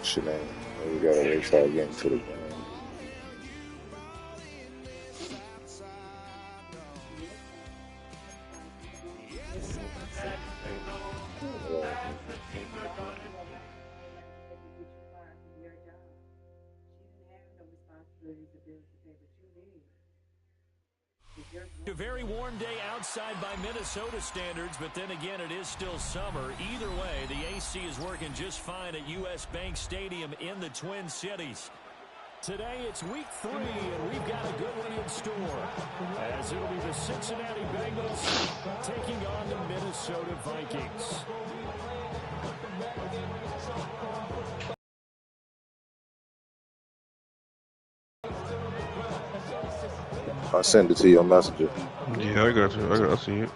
Shit ain't. We gotta wait till I get into the game. A very warm day outside by Minnesota standards, but then again, it is still summer. Either way, the AC is working just fine at U.S. Bank Stadium in the Twin Cities. Today, it's week 3, and we've got a good one in store, as it'll be the Cincinnati Bengals taking on the Minnesota Vikings. I sent it to your messenger. Yeah, I got you. I see it.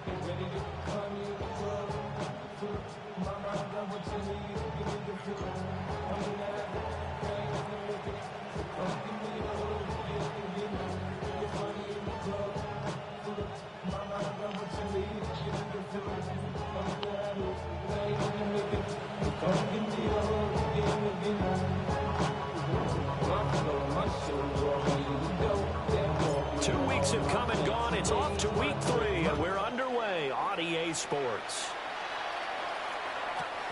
Have come and gone. It's off to week 3, and we're underway on EA Sports.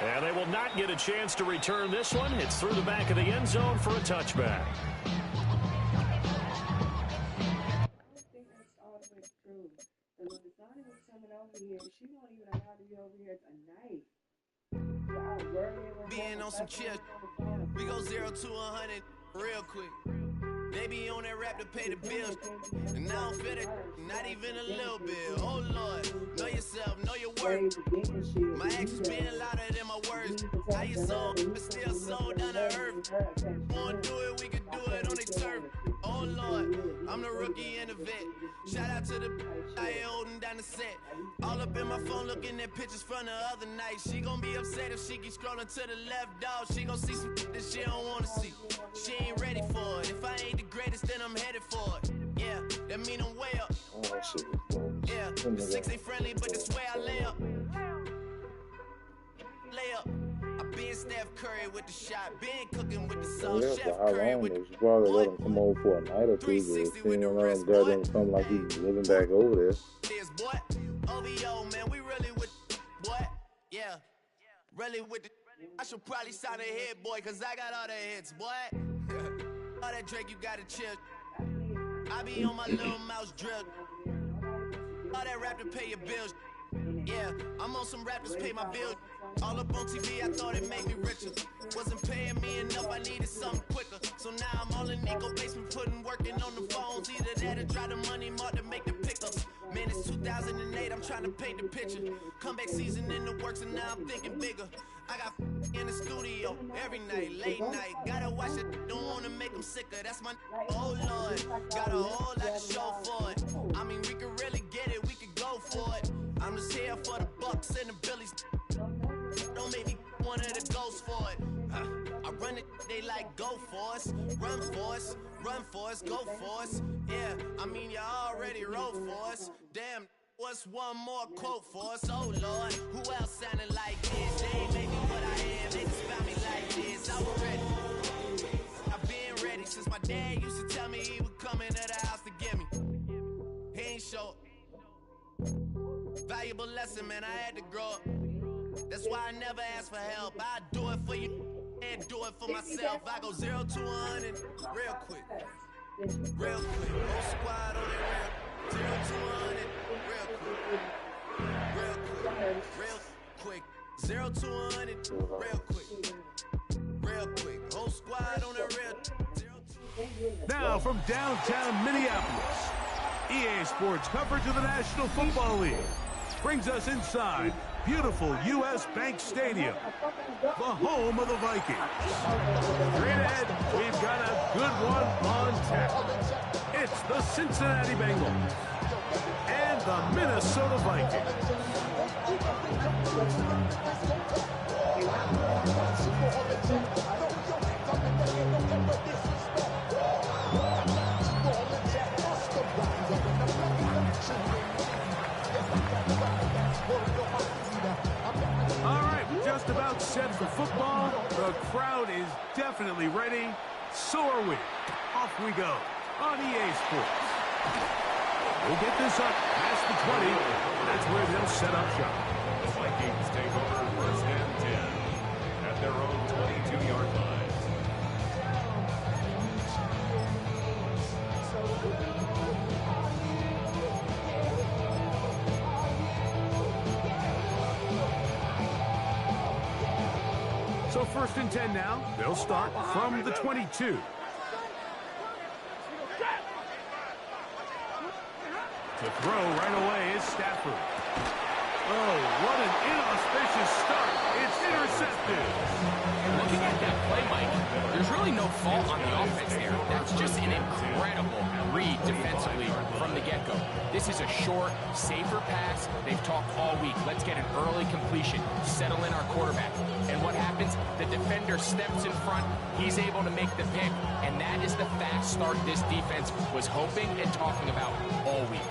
And they will not get a chance to return this one. It's through the back of the end zone for a touchback. I think that's all the way true. And when Sonny was coming over here, she won't even allow to be over here tonight. Being on some chill, we go 0 to 100 real quick. They be on that rap to pay the bills, and I don't feel it, not even a little bit. Oh Lord, know yourself, know your worth. My actions being louder than my words. How you sold, but still sold down to earth. Wanna do it, we could do it on the turf. Oh Lord, I'm the rookie and the vet. Shout out to the I ain't holding down the set. All up in my phone looking at pictures from the other night. She gon' be upset if she keep scrolling to the left, dog. She gon' see some that she don't wanna see. She ain't ready for it. If I ain't the greatest, then I'm headed for it. Yeah, that mean I'm way up. Yeah, the 6 ain't friendly, but this way I lay up. Lay up. I been Steph Curry with the shot, been cooking with the sauce. Yeah, Chef for how Curry long? with They the should probably let him come over for a night or two. But it seemed like him come like he's living back over there. this boy. OVO, man, we really with boy. Yeah, really with the. I should probably sign a hit, boy, cause I got all the hits, boy. All that Drake, you gotta chill. I be on my little mouse drip. All that rap to pay your bills. Yeah, I'm on some rappers pay my bills. All up on TV, I thought it made me richer. Wasn't paying me enough, I needed something quicker. So now I'm all in Nico basement, working on the phones. Either that or try the money mark to make the pickups. Man, it's 2008, I'm trying to paint the picture. Comeback season in the works, and now I'm thinking bigger. I got in the studio every night, late night. Gotta watch it, don't wanna make them sicker. That's my oh Lord. Got a whole lot to show for it. I mean, we could really get it, we could go for it. I'm just here for the Bucks and the Billies. Don't make me one of the ghosts for it. I run it, they like go for us. Run for us, go for us. Yeah, I mean, you already wrote for us. Damn, what's one more quote for us? Oh Lord, who else sounded like this? They ain't make me what I am, they just found me like this. I was ready, I've been ready since my dad used to tell me he would come into the house to get me. He ain't show. Valuable lesson, man, I had to grow up. That's why I never ask for help. I do it for you and do it for myself. I go 0 to 100 real quick. Real quick. Whole squad on it real. 0 to 100 real quick. Real quick. 0 to 100 real quick. Real quick. Whole squad on it real. Now from downtown Minneapolis, EA Sports coverage of the National Football League brings us inside beautiful U.S. Bank Stadium, the home of the Vikings. Straight ahead, we've got a good one on tap. It's the Cincinnati Bengals and the Minnesota Vikings. All right, we're just about set for football. The crowd is definitely ready. So are we. Off we go on EA Sports. We'll get this up past the 20. That's where they'll set up shop. The Vikings take over first and 10 at their own 22-yard line. So first and 10 now. They'll start from the 22. To throw right away is Stafford. Oh, what an inauspicious start. It's intercepted. Looking at that play, Mike, there's really no fault on the offense there. That's just an incredible read defensively from the get-go. This is a short, safer pass. They've talked all week. Let's get an early completion. Settle in our quarterback. And what happens? The defender steps in front. He's able to make the pick. And that is the fast start this defense was hoping and talking about all week.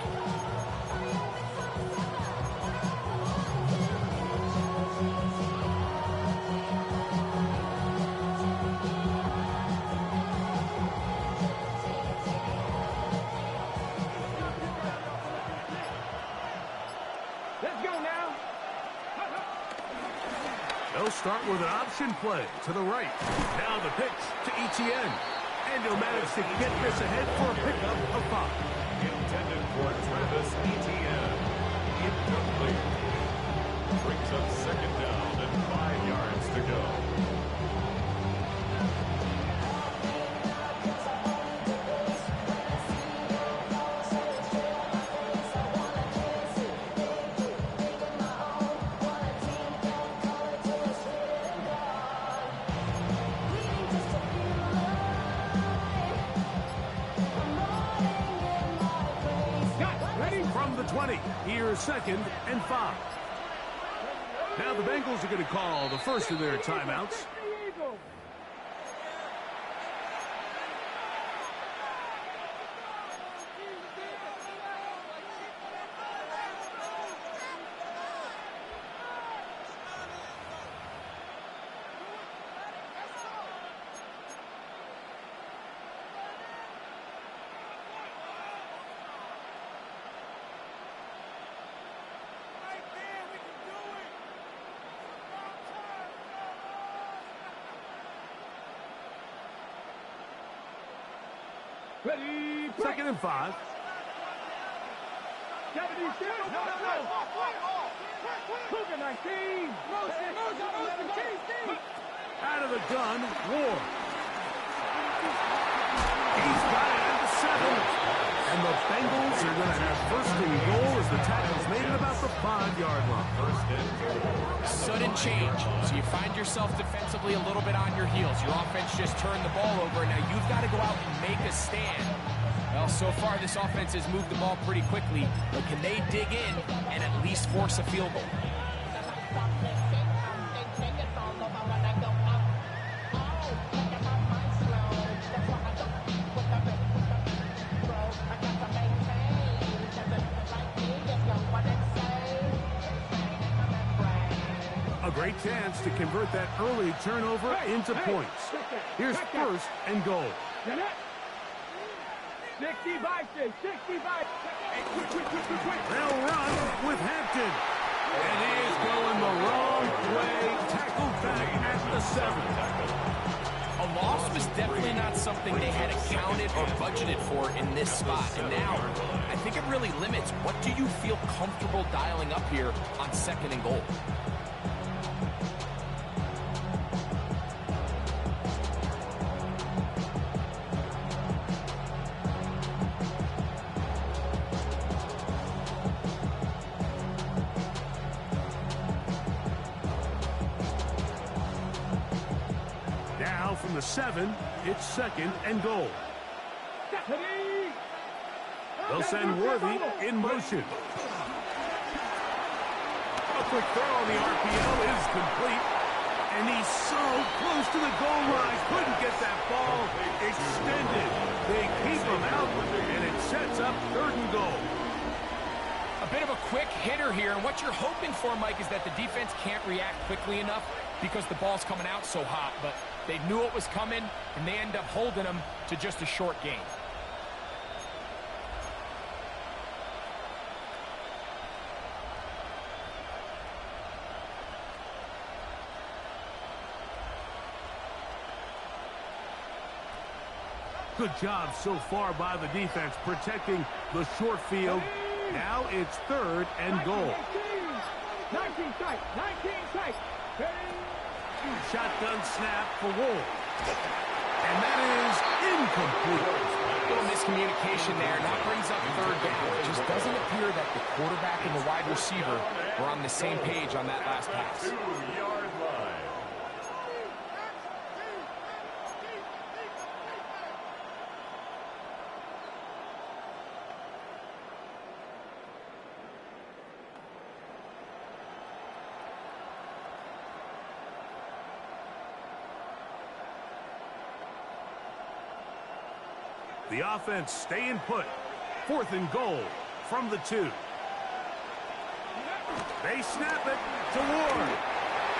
They'll start with an option play to the right. Now the pitch to Etienne. And he'll manage to get this ahead for a pickup of 5. Intended for Travis Etienne. Incomplete. Brings up second down and 5 yards to go. From the 20, here's second and 5. Now the Bengals are going to call the first of their timeouts. Ready, Second and 5. Cougar 19. Out of the gun, Ward. He's got it at the 7. And the Bengals are going to have first and goal as the tackle's made at about the 5-yard line. First and 4. Sudden change. So you find yourself defensively a little bit on your heels. Your offense just turned the ball over. Now you've got to go out and make a stand. Well, so far this offense has moved the ball pretty quickly. But can they dig in and at least force a field goal? A great chance to convert that early turnover into points. Here's first and goal. 65. They'll run with Hampton. And he is going the wrong way. Tackled back at the 7. A loss was definitely not something they had accounted or budgeted for in this spot. And now, I think it really limits what do you feel comfortable dialing up here on second and goal. Now from the 7, it's second and goal. They'll send Worthy in motion. A quick throw on the RPO is complete. And he's so close to the goal line. Couldn't get that ball extended. They keep him out, and it sets up third and goal. A bit of a quick hitter here, and what you're hoping for, Mike, is that the defense can't react quickly enough because the ball's coming out so hot. But They knew it was coming, and they end up holding them to just a short gain. Good job so far by the defense protecting the short field. Now it's 3rd and goal. 19 tight, 19 tight. Shotgun snap for Wolf. And that is incomplete. A little miscommunication there. That brings up 3rd down. It just doesn't appear that the quarterback and the wide receiver were on the same page on that last pass. The offense staying put. 4th and goal from the 2. They snap it to Ward.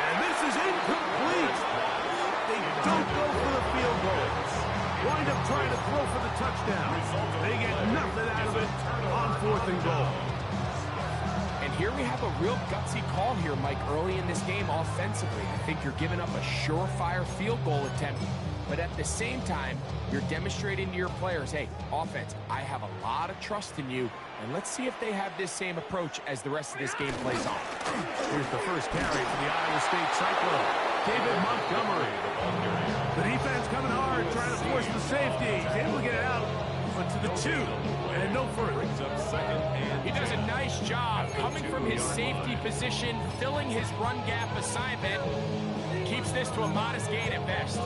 And this is incomplete. They don't go for the field goals. Wind up trying to throw for the touchdown. They get nothing out of it on 4th and goal. And here we have a real gutsy call here, Mike, early in this game offensively. I think you're giving up a surefire field goal attempt. But at the same time, you're demonstrating to your players, hey, offense, I have a lot of trust in you, and let's see if they have this same approach as the rest of this game plays on. Here's the first carry for the Iowa State Cyclone, David Montgomery. The defense coming hard, trying to force the safety. He's able to get it out, but to the 2, and no further. He does a nice job coming from his safety position, filling his run gap assignment, keeps this to a modest gain at best.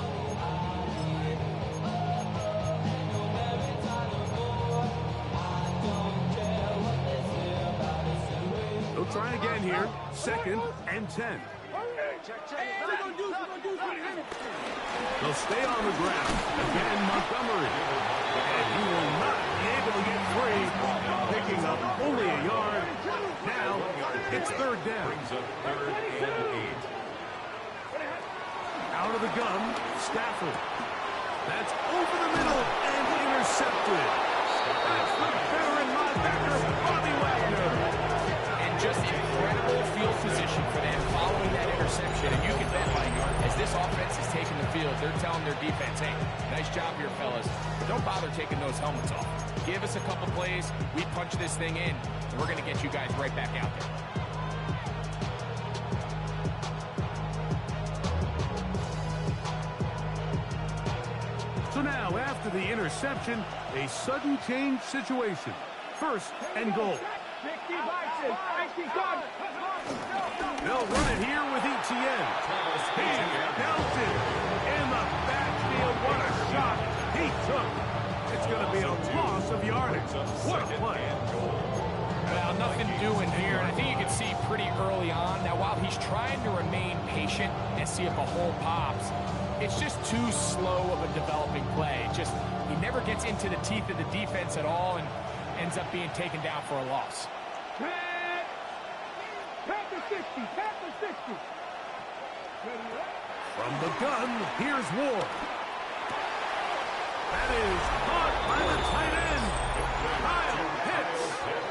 Try again here. 2nd and 10. They'll stay on the ground. Again, Montgomery. And he will not be able to get free. Picking up only a yard. Now, it's 3rd down. Out of the gun, Stafford. That's over the middle and intercepted. That's the veteran linebacker, Bobby Wagner. Just incredible field position for them following that interception. And you can bet, Mike, as this offense is taking the field, they're telling their defense, hey, nice job here, fellas. But don't bother taking those helmets off. Give us a couple plays, we punch this thing in, and we're going to get you guys right back out there. So now, after the interception, a sudden change situation. 1st and goal. They'll run it here with Etienne. He's belted in the backfield. What a shot he took. It's going to be a loss of yardage. What a play. Well, nothing doing here. And I think you can see pretty early on. Now, while he's trying to remain patient and see if a hole pops, it's just too slow of a developing play. He never gets into the teeth of the defense at all and ends up being taken down for a loss. From the gun, here's Ward. That is caught by the tight end. Kyle Pitts.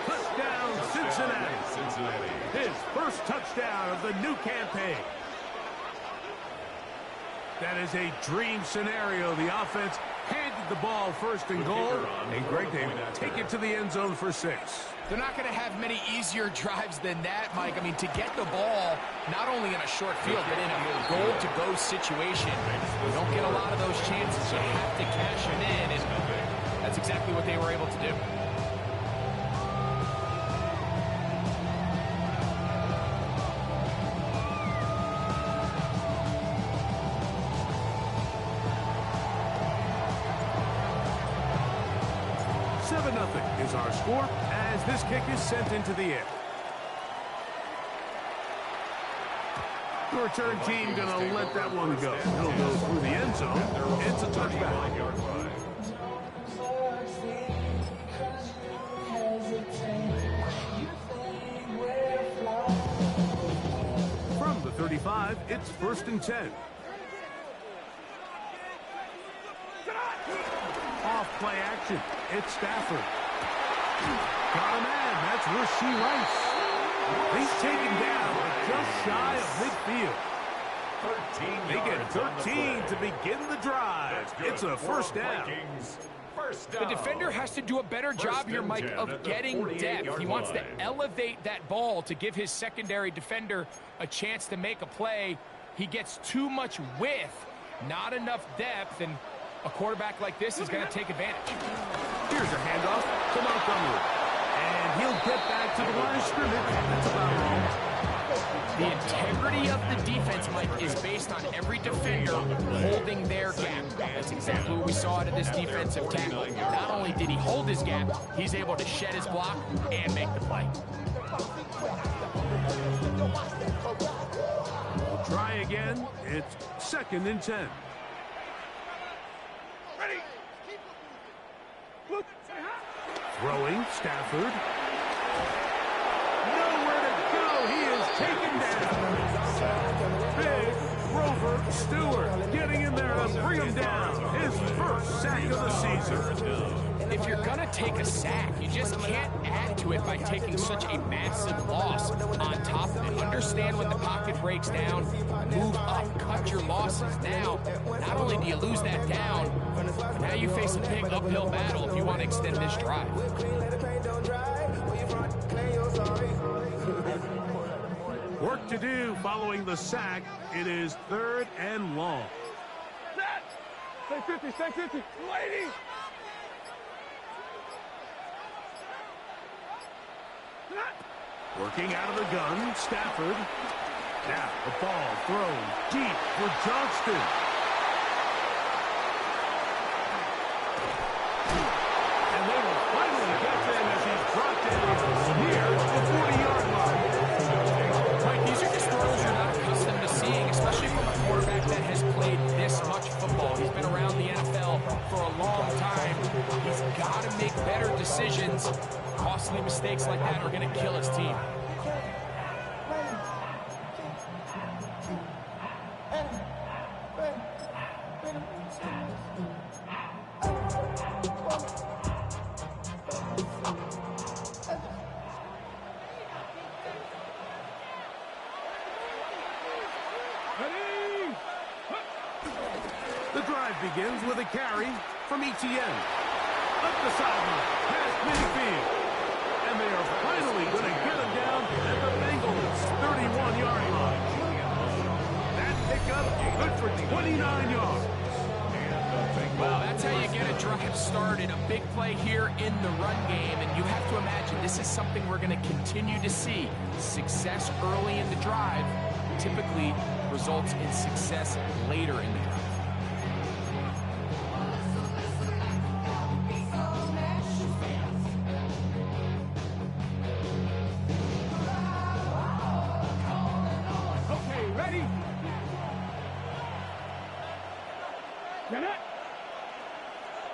Touchdown, Cincinnati. His first touchdown of the new campaign. That is a dream scenario. The offense handed the ball 1st and goal. And Greg, they take it to the end zone for 6. They're not going to have many easier drives than that, Mike. I mean, to get the ball, not only in a short field, but in a goal-to-go situation, you don't get a lot of those chances. You have to cash them in, and that's exactly what they were able to do. Is our score as this kick is sent into the air. The return team going to let that one go. It'll go through the end zone. It's a touchback. From the 35, it's 1st and 10. Off play action. It's Stafford. Got a man. That's Rasheed Rice. He's taken down just shy of midfield. They get 13 to begin the drive. It's a first down. The defender has to do a better job here, Mike, of getting depth. He wants to elevate that ball to give his secondary defender a chance to make a play. He gets too much width, not enough depth, and a quarterback like this is going to take advantage. Here's a handoff to Montgomery. And he'll get back to the line of scrimmage. That's about all. The integrity of the defense, Mike, is based on every defender holding their gap. That's exactly what we saw out of this defensive tackle. Not only did he hold his gap, he's able to shed his block and make the play. We'll try again. It's 2nd and 10. Ready. Throwing, Stafford. Nowhere to go. He is taken down. Big Grover Stewart getting in there to bring him down. His first sack of the season. If you're going to take a sack, you just can't add to it by taking such a massive loss on top of it. Understand when the pocket breaks down, move up, cut your losses. Now, not only do you lose that down, but now you face a big uphill battle if you want to extend this drive. Work to do following the sack. It is 3rd and long. Stay 50, stay 50. Lady! Working out of the gun, Stafford. Now the ball thrown deep for Johnston. And they will finally get him as he's dropped in near the 40-yard line. Right, these are just throws you're not accustomed to seeing, especially from a quarterback that has played this much football. He's been around the NFL for a long time. He's got to make better decisions. Costly mistakes like that are going to kill his team. The drive begins with a carry from Etienne. Up the sideline, past midfield. And they are finally going to get him down at the Bengals' 31-yard line. That pickup good for 29 yards. Well, that's how you get a drive started. A big play here in the run game. And you have to imagine this is something we're going to continue to see. Success early in the drive typically results in success later in the drive.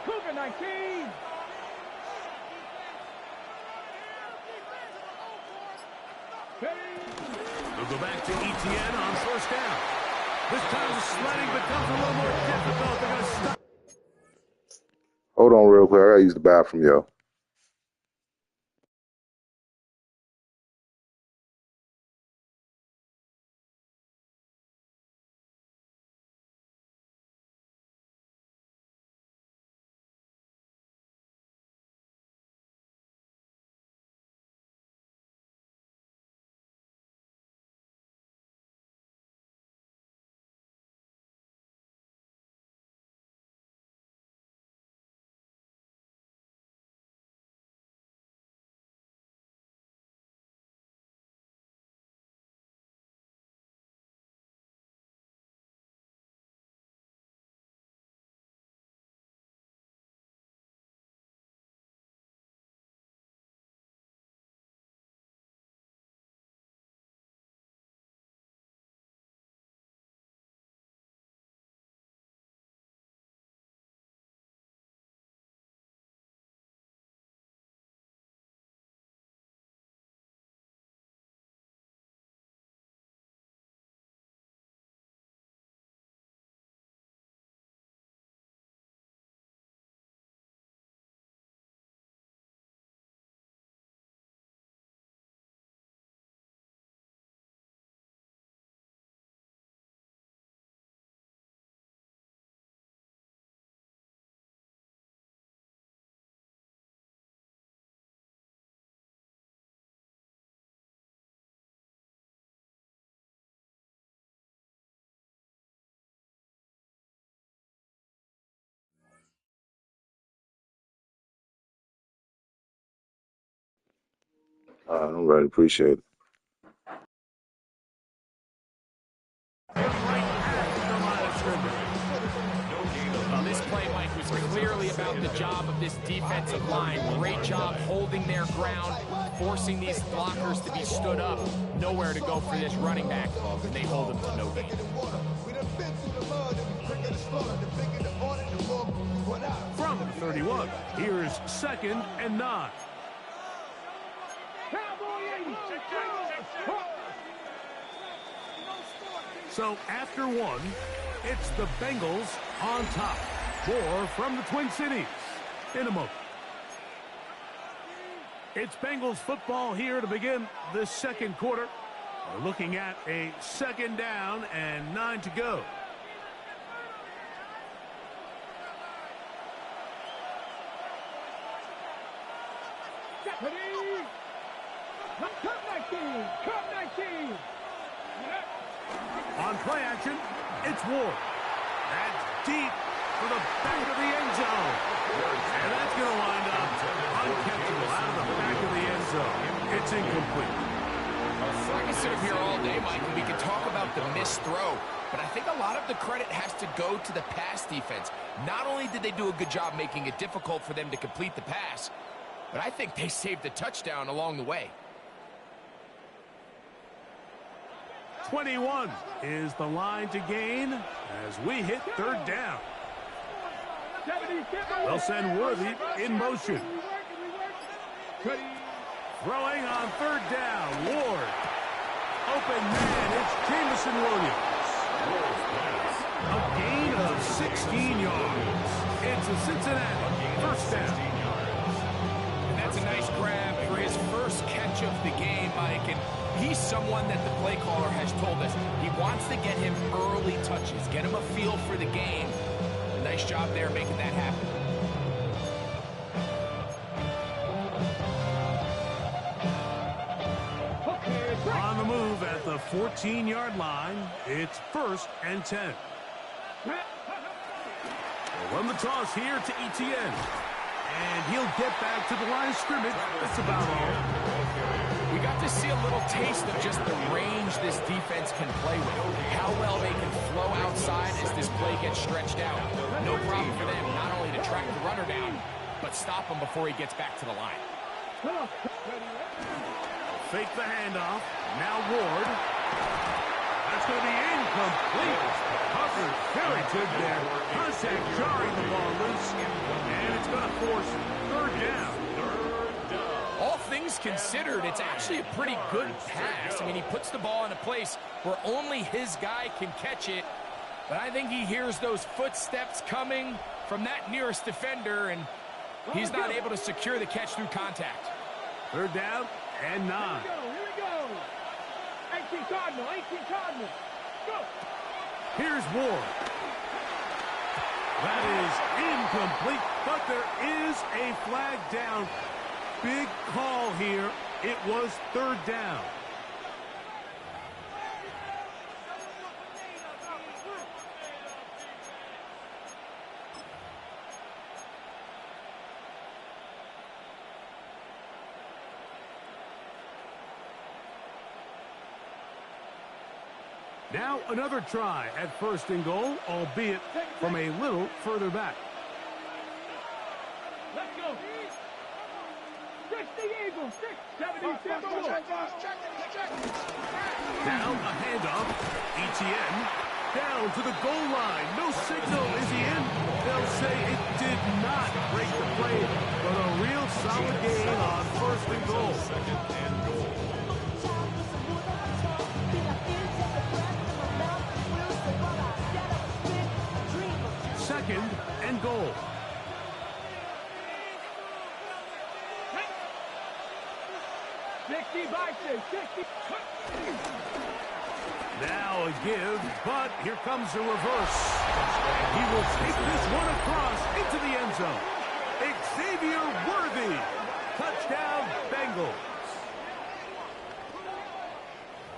Cougar 19. We'll go back to Etienne on 1st down. This time the sledding becomes a little more difficult. They're going to stop. Hold on real quick. I got to use the bathroom, yo. I'm ready. Appreciate it. Well, this play, Mike, was clearly about the job of this defensive line. Great job holding their ground, forcing these blockers to be stood up. Nowhere to go for this running back, and they hold him to no gain. From 31, here's 2nd and 9. So after 1, it's the Bengals on top. More from the Twin Cities in a moment. It's Bengals football here to begin the second quarter. We're looking at a 2nd down and 9 to go. Come 19. On play action, it's Ward. That's deep for the back of the end zone. And that's going to wind up uncatchable out of the back of the end zone. It's incomplete. I can sit up here all day, Mike, and we can talk about the missed throw, but I think a lot of the credit has to go to the pass defense. Not only did they do a good job making it difficult for them to complete the pass, but I think they saved a touchdown along the way. 21 is the line to gain as we hit 3rd down. They'll send Worthy in motion. Throwing on 3rd down, Ward. Open man, it's Jamison Williams. A gain of 16 yards. It's a Cincinnati 1st down. And that's a nice grab for his first catch of the game, Mike. And he's someone that the play caller has told us he wants to get him early touches, get him a feel for the game. Nice job there making that happen. On the move at the 14-yard line, it's 1st and 10. They'll run the toss here to Etienne. And he'll get back to the line of scrimmage. That's about all. We got to see a little taste of just the range this defense can play with. How well they can flow outside as this play gets stretched out. No problem for them not only to track the runner down, but stop him before he gets back to the line. Fake the handoff. Now Ward. That's going to be incomplete. Covered very good there. Contact jarring the ball loose. And it's going to force 3rd down. All things considered, it's actually a pretty good pass. I mean, he puts the ball in a place where only his guy can catch it. But I think he hears those footsteps coming from that nearest defender, and he's not able to secure the catch through contact. 3rd down and 9. Here we go. 18 Cardinal. Go. Here's Ward. That is incomplete, but there is a flag down. Big call here. It was 3rd down. Now another try at 1st and goal, albeit from a little further back. Let's go. 60 Eagles. 77. Now a handoff. Etienne down to the goal line. No signal. Is he in? They'll say it did not break the play, but a real solid gain on 1st and goal. 2nd and goal. Now a give, but here comes a reverse. And he will take this one across into the end zone. Xavier Worthy. Touchdown, Bengals.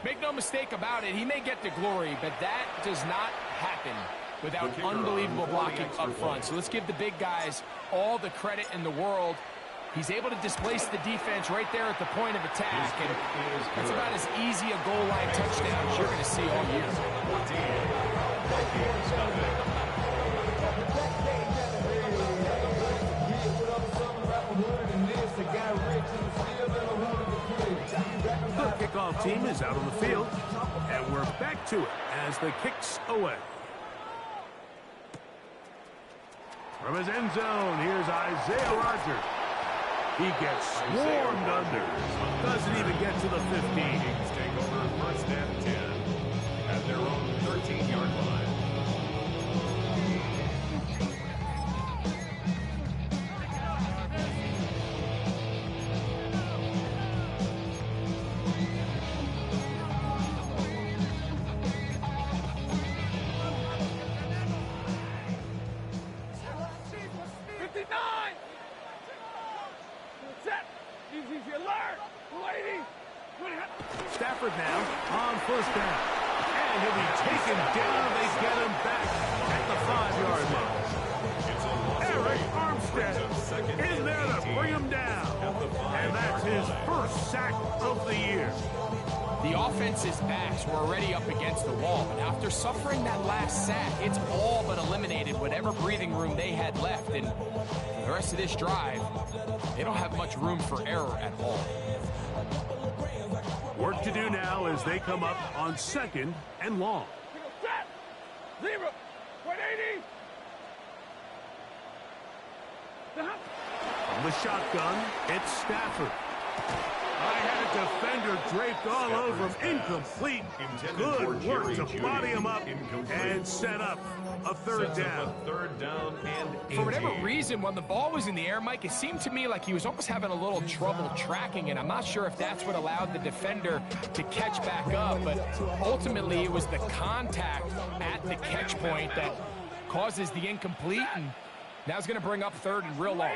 Make no mistake about it, he may get the glory, but that does not happen without unbelievable blocking up front. So let's give the big guys all the credit in the world He's able to displace the defense right there at the point of attack, and that's about as easy a goal line touchdown as you're going to see all year. The kickoff team is out on the field, and we're back to it as the kick's away. From his end zone, here's Isaiah Rodgers. He gets swarmed under. Doesn't even get to the 15. Take over first and 10 at their own 13-yard line. Stafford now on first down. And he'll be taken down. They get him back at the 5-yard line. Eric Armstead in there to bring him down. And that's his first sack of the year. The offense's backs were already up against the wall, but after suffering that last sack, it's all but eliminated whatever breathing room they had left. And the rest of this drive, they don't have much room for error at all. Work to do now as they come up on 2nd and long. Set! Zero! 180! From the shotgun, it's Stafford. I had a defender draped all over him. Incomplete. Good work to body him up and set up a third down. For whatever reason, when the ball was in the air, Mike, it seemed to me like he was almost having a little trouble tracking it. I'm not sure if that's what allowed the defender to catch back up, but ultimately it was the contact at the catch point that causes the incomplete, and now it's going to bring up 3rd and real long.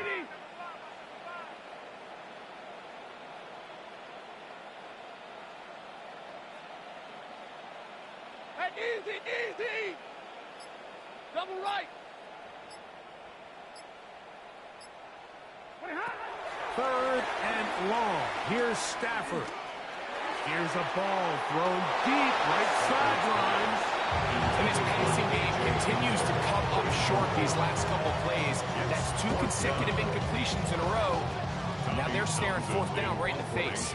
Easy, easy! Double right! 3rd and long. Here's Stafford. Here's a ball thrown deep right sideline. And his passing game continues to come up short these last couple plays. That's 2 consecutive incompletions in a row. Now they're staring 4th down right in the face.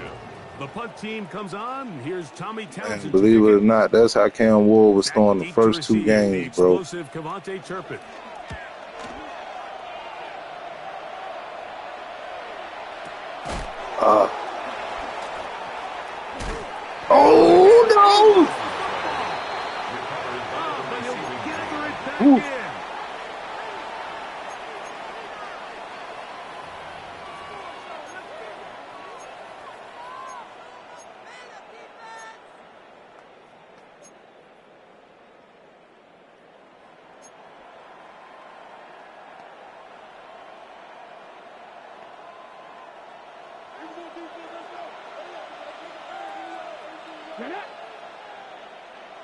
The punt team comes on. Here's Tommy Townsend. And believe it or not, that's how Cam Ward was throwing the first 2 games, bro. Explosive Cavante Turpin. Oh no! Ooh.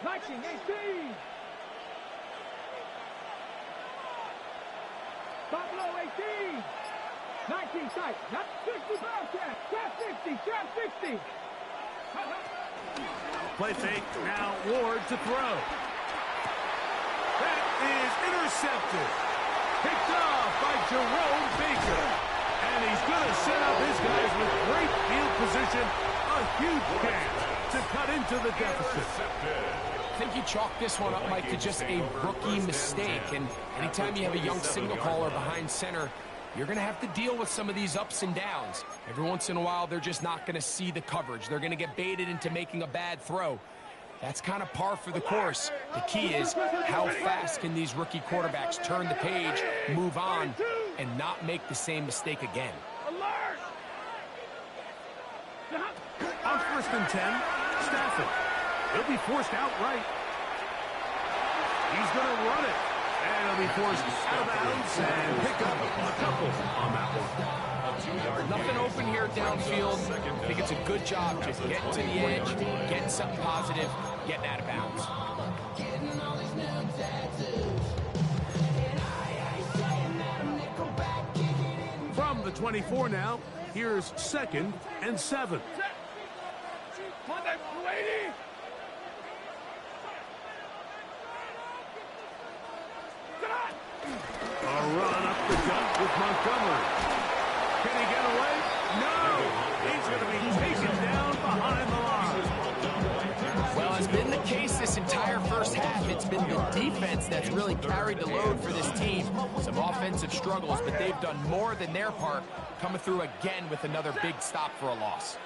Matching 18! Pablo 18! 19 tight, not 60 pound trap, trap 60, trap 60! Play fake, now Ward to throw. That is intercepted. Picked off by Jerome Baker. And he's going to set up his guys with great field position. A huge chance to cut into the deficit. I think you chalk this one up, Mike, to just a rookie mistake. And anytime you have a young signal caller behind center, you're going to have to deal with some of these ups and downs. Every once in a while, they're just not going to see the coverage. They're going to get baited into making a bad throw. That's kind of par for the course. The key is how fast can these rookie quarterbacks turn the page, move on, and not make the same mistake again. On 1st and 10, Stafford. He'll be forced outright. He's going to run it. And he'll be forced out of bounds and pick up a couple on that one. Nothing open here downfield. I think it's a good job just getting to the edge, getting something positive, getting out of bounds. From From the 24 now, here's 2nd and 7. A run up the gut with Montgomery. Can he get away? No! He's going to be taken down behind the line. Well, it's been the case this entire first half. It's been the defense that's really carried the load for this team. Some offensive struggles, but they've done more than their part, coming through again with another big stop for a loss.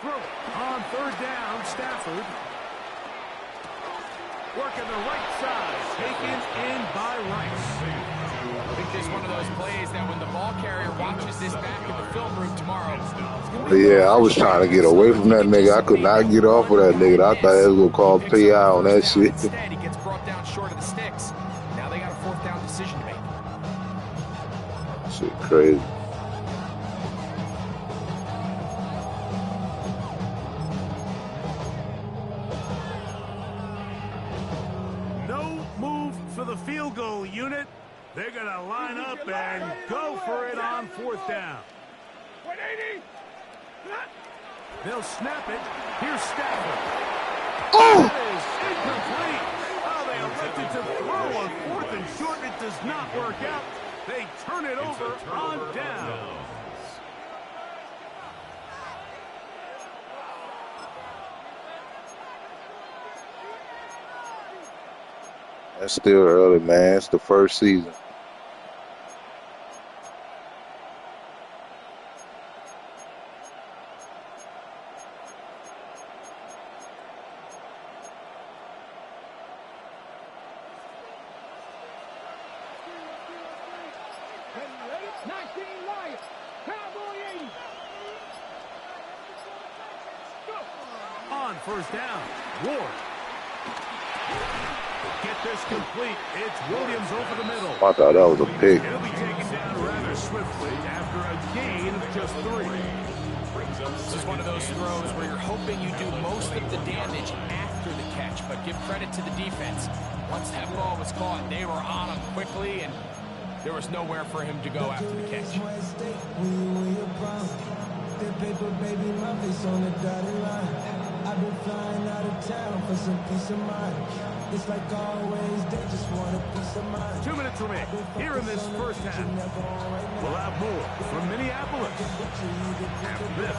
Throw on 3rd down, Stafford. Working the right side, taken in by Rice. I think this is one of those plays that when the ball carrier watches this back in the film room tomorrow. Yeah, I was trying to get away from that nigga. I could not get off of that nigga. I thought they was gonna call PI on that shit. Instead, he gets brought down short of the sticks. Now they got a 4th down decision to make. Shit crazy. No move for the field goal unit. They're going to line up and go for it on 4th down. 180. They'll snap it. Here's Stafford. Oh! That is incomplete. Oh, they elected to throw on 4th and short. It does not work out. They turn it over on down. That's still early, man. It's the first season. On 1st down, Ward. Get this complete. It's Williams over the middle. I thought that was a pick. He'll be taken down rather swiftly after a gain of just 3. This is one of those throws where you're hoping you do most of the damage after the catch, but give credit to the defense. Once that ball was caught, they were on him quickly, and there was nowhere for him to go after the catch. I've been flying out of town for some peace of mind. It's like always, they just want a piece of mind. 2 minutes remain here in this first half. We'll have more from Minneapolis after this.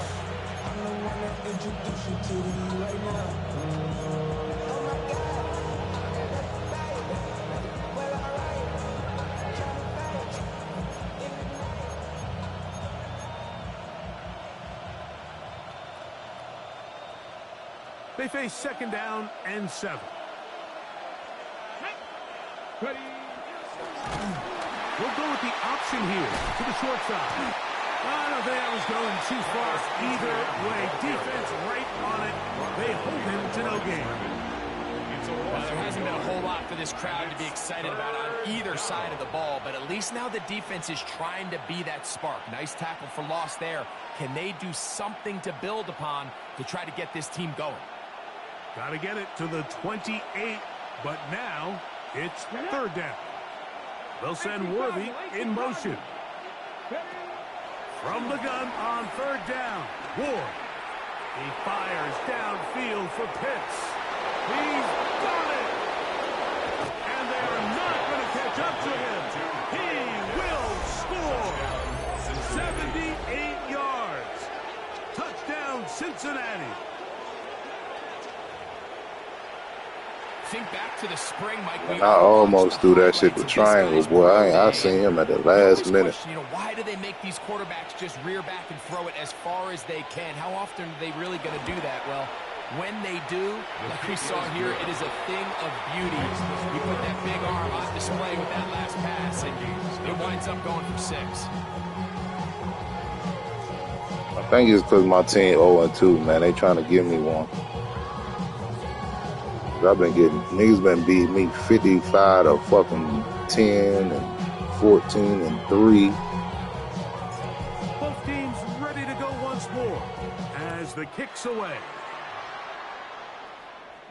I'm the one that introduced you to you right now. They face 2nd down and 7. Ready. We'll go with the option here to the short side. I don't think I was going too far either way. Defense right on it. They hold him to no gain. Well, there hasn't been a whole lot for this crowd to be excited about on either side of the ball, but at least now the defense is trying to be that spark. Nice tackle for loss there. Can they do something to build upon to try to get this team going? Got to get it to the 28, but now it's 3rd down. They'll send Worthy in motion. From the gun on 3rd down, Ward. He fires downfield for Pitts. He's got it! And they are not going to catch up to him. He will score! 78 yards. Touchdown, Cincinnati. Think back to the spring, Mike. I almost threw that shit to triangle, boy. I seen him at the last minute. You know, why do they make these quarterbacks just rear back and throw it as far as they can? How often are they really going to do that? Well, when they do, like we saw here, it is a thing of beauty. You put that big arm on display with that last pass, and it winds up going for 6. I think it's because my team 0-2, man. They trying to give me one. I've been getting, niggas been beating me 55 to fucking 10 and 14 and 3. Both teams ready to go once more as the kick's away.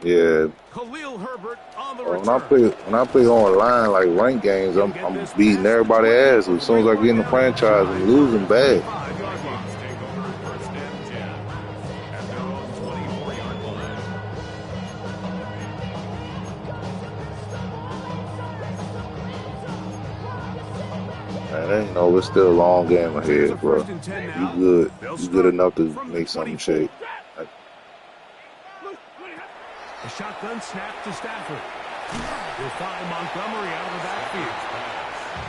Yeah. Khalil Herbert on the When return. I play online like ranked games, I'm beating everybody ass. As soon as I get in the franchise, I'm losing bad. 5-yard line. Take over first and 10 at their own 24-yard line. Man, ain't no, it's still a long game ahead, bro. You good enough to make something shake. A shotgun snap to Stafford. You'll find Montgomery out of the backfield.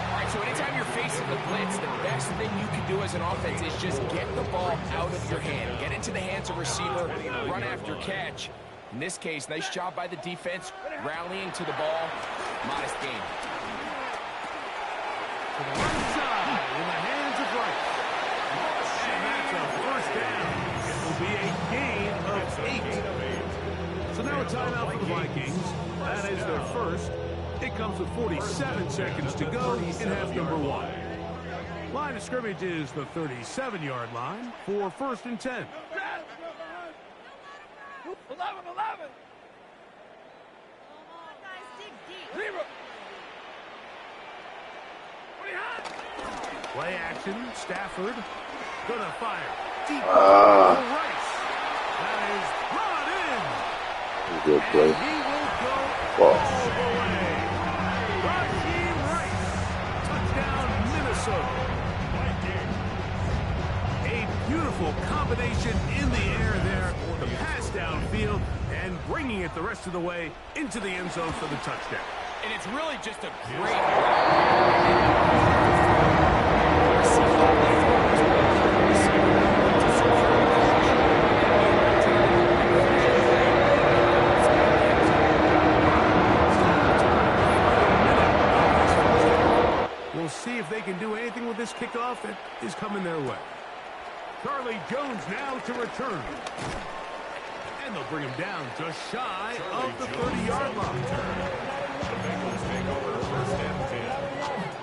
All right, so anytime you're facing the blitz, the best thing you can do as an offense is just get the ball out of your hand. Get into the hands of receiver, run after catch. In this case, nice job by the defense, rallying to the ball. Modest gain. To the right side, in the hands of Rice. And that's a first down. It will be a gain of 8. So now a timeout for the Vikings. That is their first. It comes with 47 seconds to go in half number 1. Line of scrimmage is the 37-yard line for first and 10. 11. Play action, Stafford gonna fire. Deep to Rice. That is brought in. Good play. And he will go all the way. Raheem Rice. Touchdown, Minnesota. A beautiful combination in the air there. The pass downfield and bringing it the rest of the way into the end zone for the touchdown. And it's really just a great We'll see if they can do anything with this kickoff that is coming their way. Charlie Jones now to return. And they'll bring him down just shy of the 30-yard line. The Bengals take over first and 10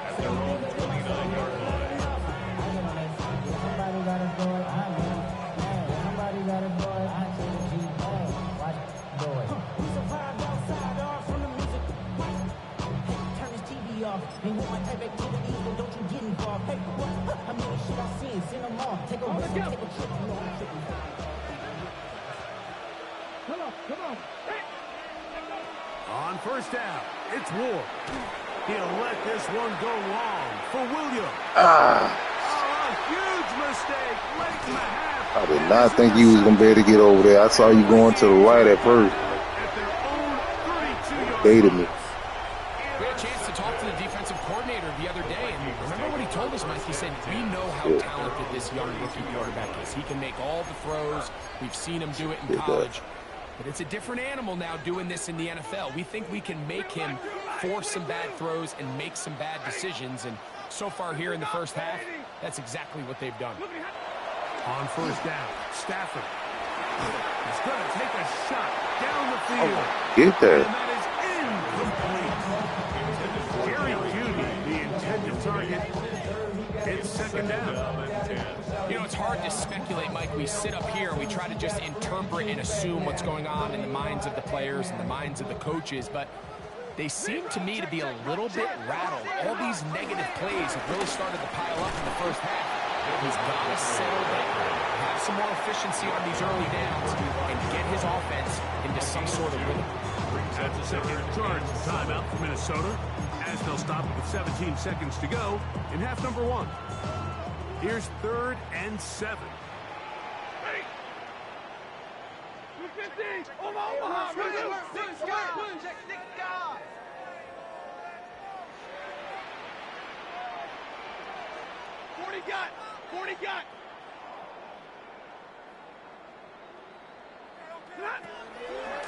at their own 29-yard line. Somebody got a boy, I know. Somebody got a boy, I change you. Watch boy. We survived outside, all from the music. Hey, turn this TV off. And you want type activities, but don't you get involved. Hey, what? I mean, shit I seen, send them all. Take a risk, take a trip. You know I'm tripping. Come on. Hey. On first down, it's Ward. He'll let this one go long for Williams. A huge mistake late in the half. I did not think you was going to be able to get over there. I saw you going to the right at first. At their own 32-yard Baited me. We had a chance to talk to the defensive coordinator the other day, and remember what he told us, Mike? He said, we know how talented this young rookie quarterback is. He can make all the throws. We've seen him do it in college. But it's a different animal now doing this in the NFL. We think we can make him force some bad throws and make some bad decisions. And so far here in the first half, that's exactly what they've done. On first down, Stafford. He's going to take a shot down the field. Get that. And that is incomplete. Gary Cuny, the intended target. It's second down. You know, it's hard to speculate, Mike. We sit up here and we try to just interpret and assume what's going on in the minds of the players and the minds of the coaches, but they seem to me to be a little bit rattled. All these negative plays have really started to pile up in the first half. He's got to settle down, have some more efficiency on these early downs, and get his offense into some sort of rhythm. That's a second charge timeout for Minnesota, as they'll stop with 17 seconds to go in half number 1. Here's 3rd and 7. Hey. 250. Omaha. Six guys. Forty got.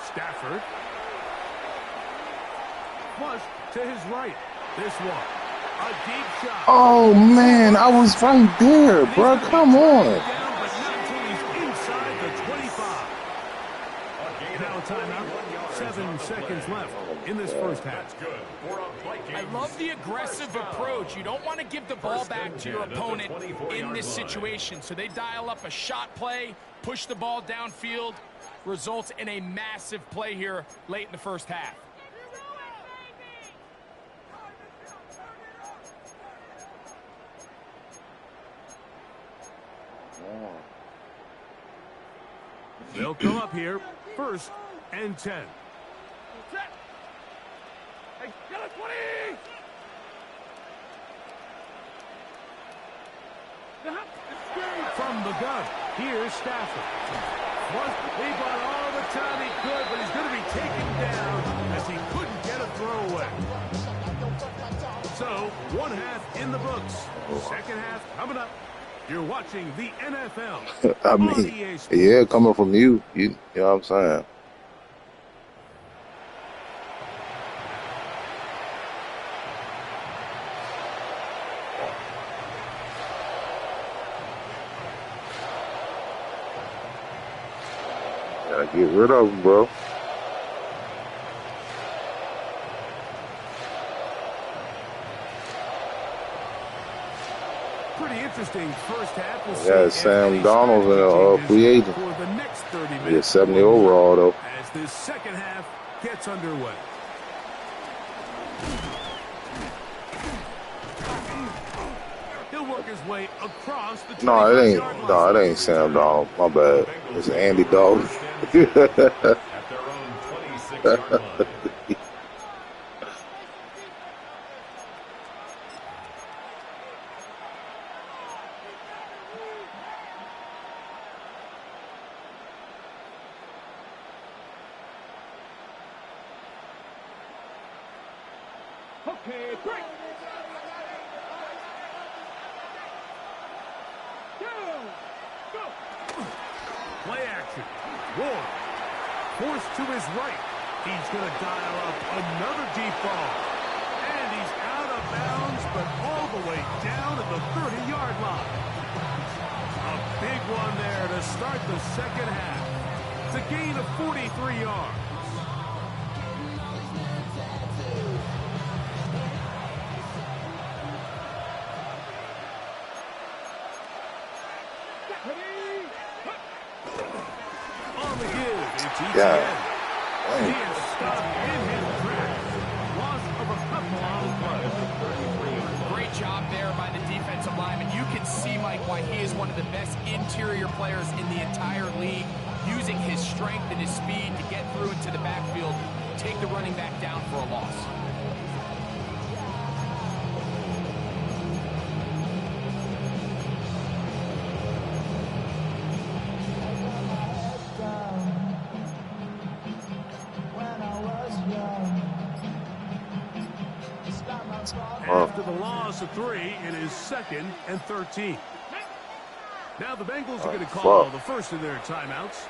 Stafford. Flush to his right. This one. A deep shot. Oh, man, I was right there, bro. Come on. Down, but not until he's inside the 25. Now a timeout. 7 seconds left in this first half. I love the aggressive approach. You don't want to give the ball back to your opponent in this situation. So they dial up a shot play, push the ball downfield, results in a massive play here late in the first half. They'll come up here, 1st and 10. From the gun, here's Stafford. He bought all the time he could, but he's going to be taken down as he couldn't get a throwaway. So, 1 half in the books. Second half coming up. You're watching the NFL. I mean, yeah, coming from you, you know what I'm saying? Gotta get rid of him, bro. Pretty interesting first half. We'll Yeah, Sam Donald's in a free agent. For the next 30 minutes. He's 70 overall, though. As this second half gets underway. He'll work his way across the No, it ain't Sam Donald. My bad. It's Andy Dalton. At their own 26-yard line. Okay, break. Go. Play action. Ward. Forced to his right. He's going to dial up another deep ball. And he's out of bounds, but all the way down at the 30-yard line. A big one there to start the second half. It's a gain of 43 yards. On the give, it's ETN. He is stopped in his tracks. Loss of a couple on the play. Great job there by the defensive lineman. You can see, Mike, why he is one of the best interior players in the entire league, using his strength and his speed to get through into the backfield, take the running back down for a loss. After the loss of 3, it is 2nd and 13. Now the Bengals are going to call the first of their timeouts.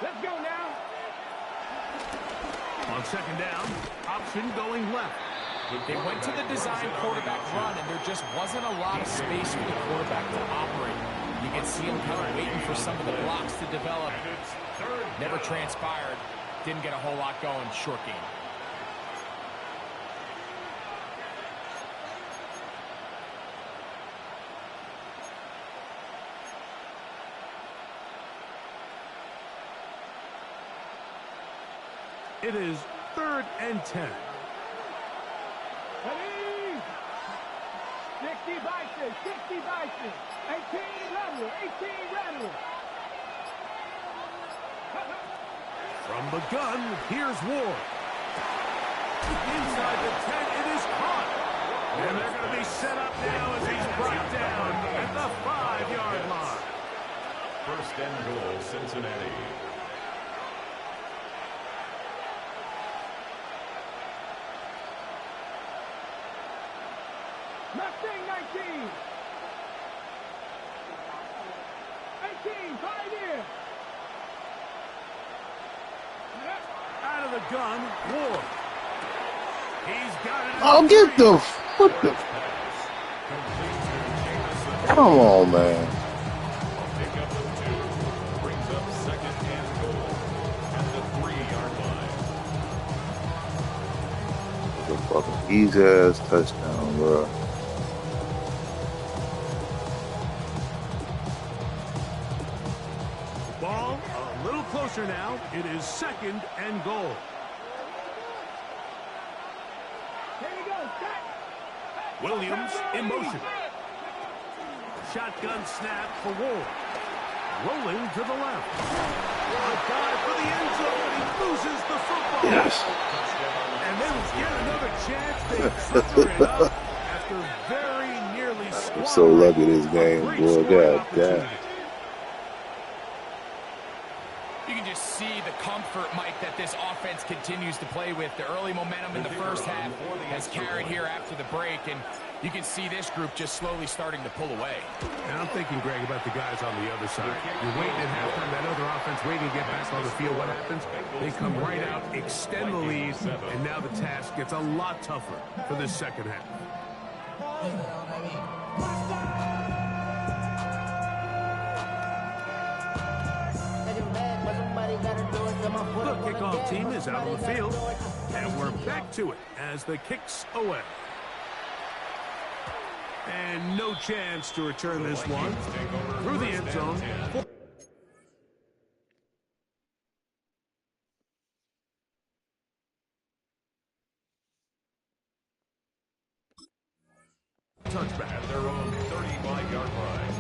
Let's go now. On second down, option going left. They went to the design quarterback run, and there just wasn't a lot of space for the quarterback to operate. You can see him kind of waiting for some of the blocks to develop. Never transpired. Didn't get a whole lot going. Short game. It is 3rd and 10. Ready? 60 Bison, 60 Bison. 18 Rattler, 18 Rattler. From the gun, here's Ward. Inside the 10, it is caught. And they're going to be set up now as he's brought down at the 5-yard line. First and goal, Cincinnati. Mustang 19. 18, Pioneer. Out of the gun, Ward. He's got it. Oh, get the what the? Come on, man. Pick up the 2. Brings up second and goal at the 3-yard line. It's a fucking easy ass touchdown, bro. Ball a little closer now. It is second and goal. Here we go, set. Williams in motion. Shotgun snap for Ward. Rolling to the left. A dive for the end zone. He loses the football. Yes. And they will get another chance. They trigger it up after very nearly squandering. I'm so lucky this game, boy. God damn. You can just see the comfort, Mike, that this offense continues to play with. The early momentum in the first half has carried here after the break, and you can see this group just slowly starting to pull away. And I'm thinking, Greg, about the guys on the other side. You're waiting at halftime, that other offense waiting to get back on the field. What happens? They come right out, extend the lead, and now the task gets a lot tougher for this second half. The kickoff team is out on the field, and we're back to it as the kick's away. And no chance to return this one through the end zone. Touchback At their own 35-yard line.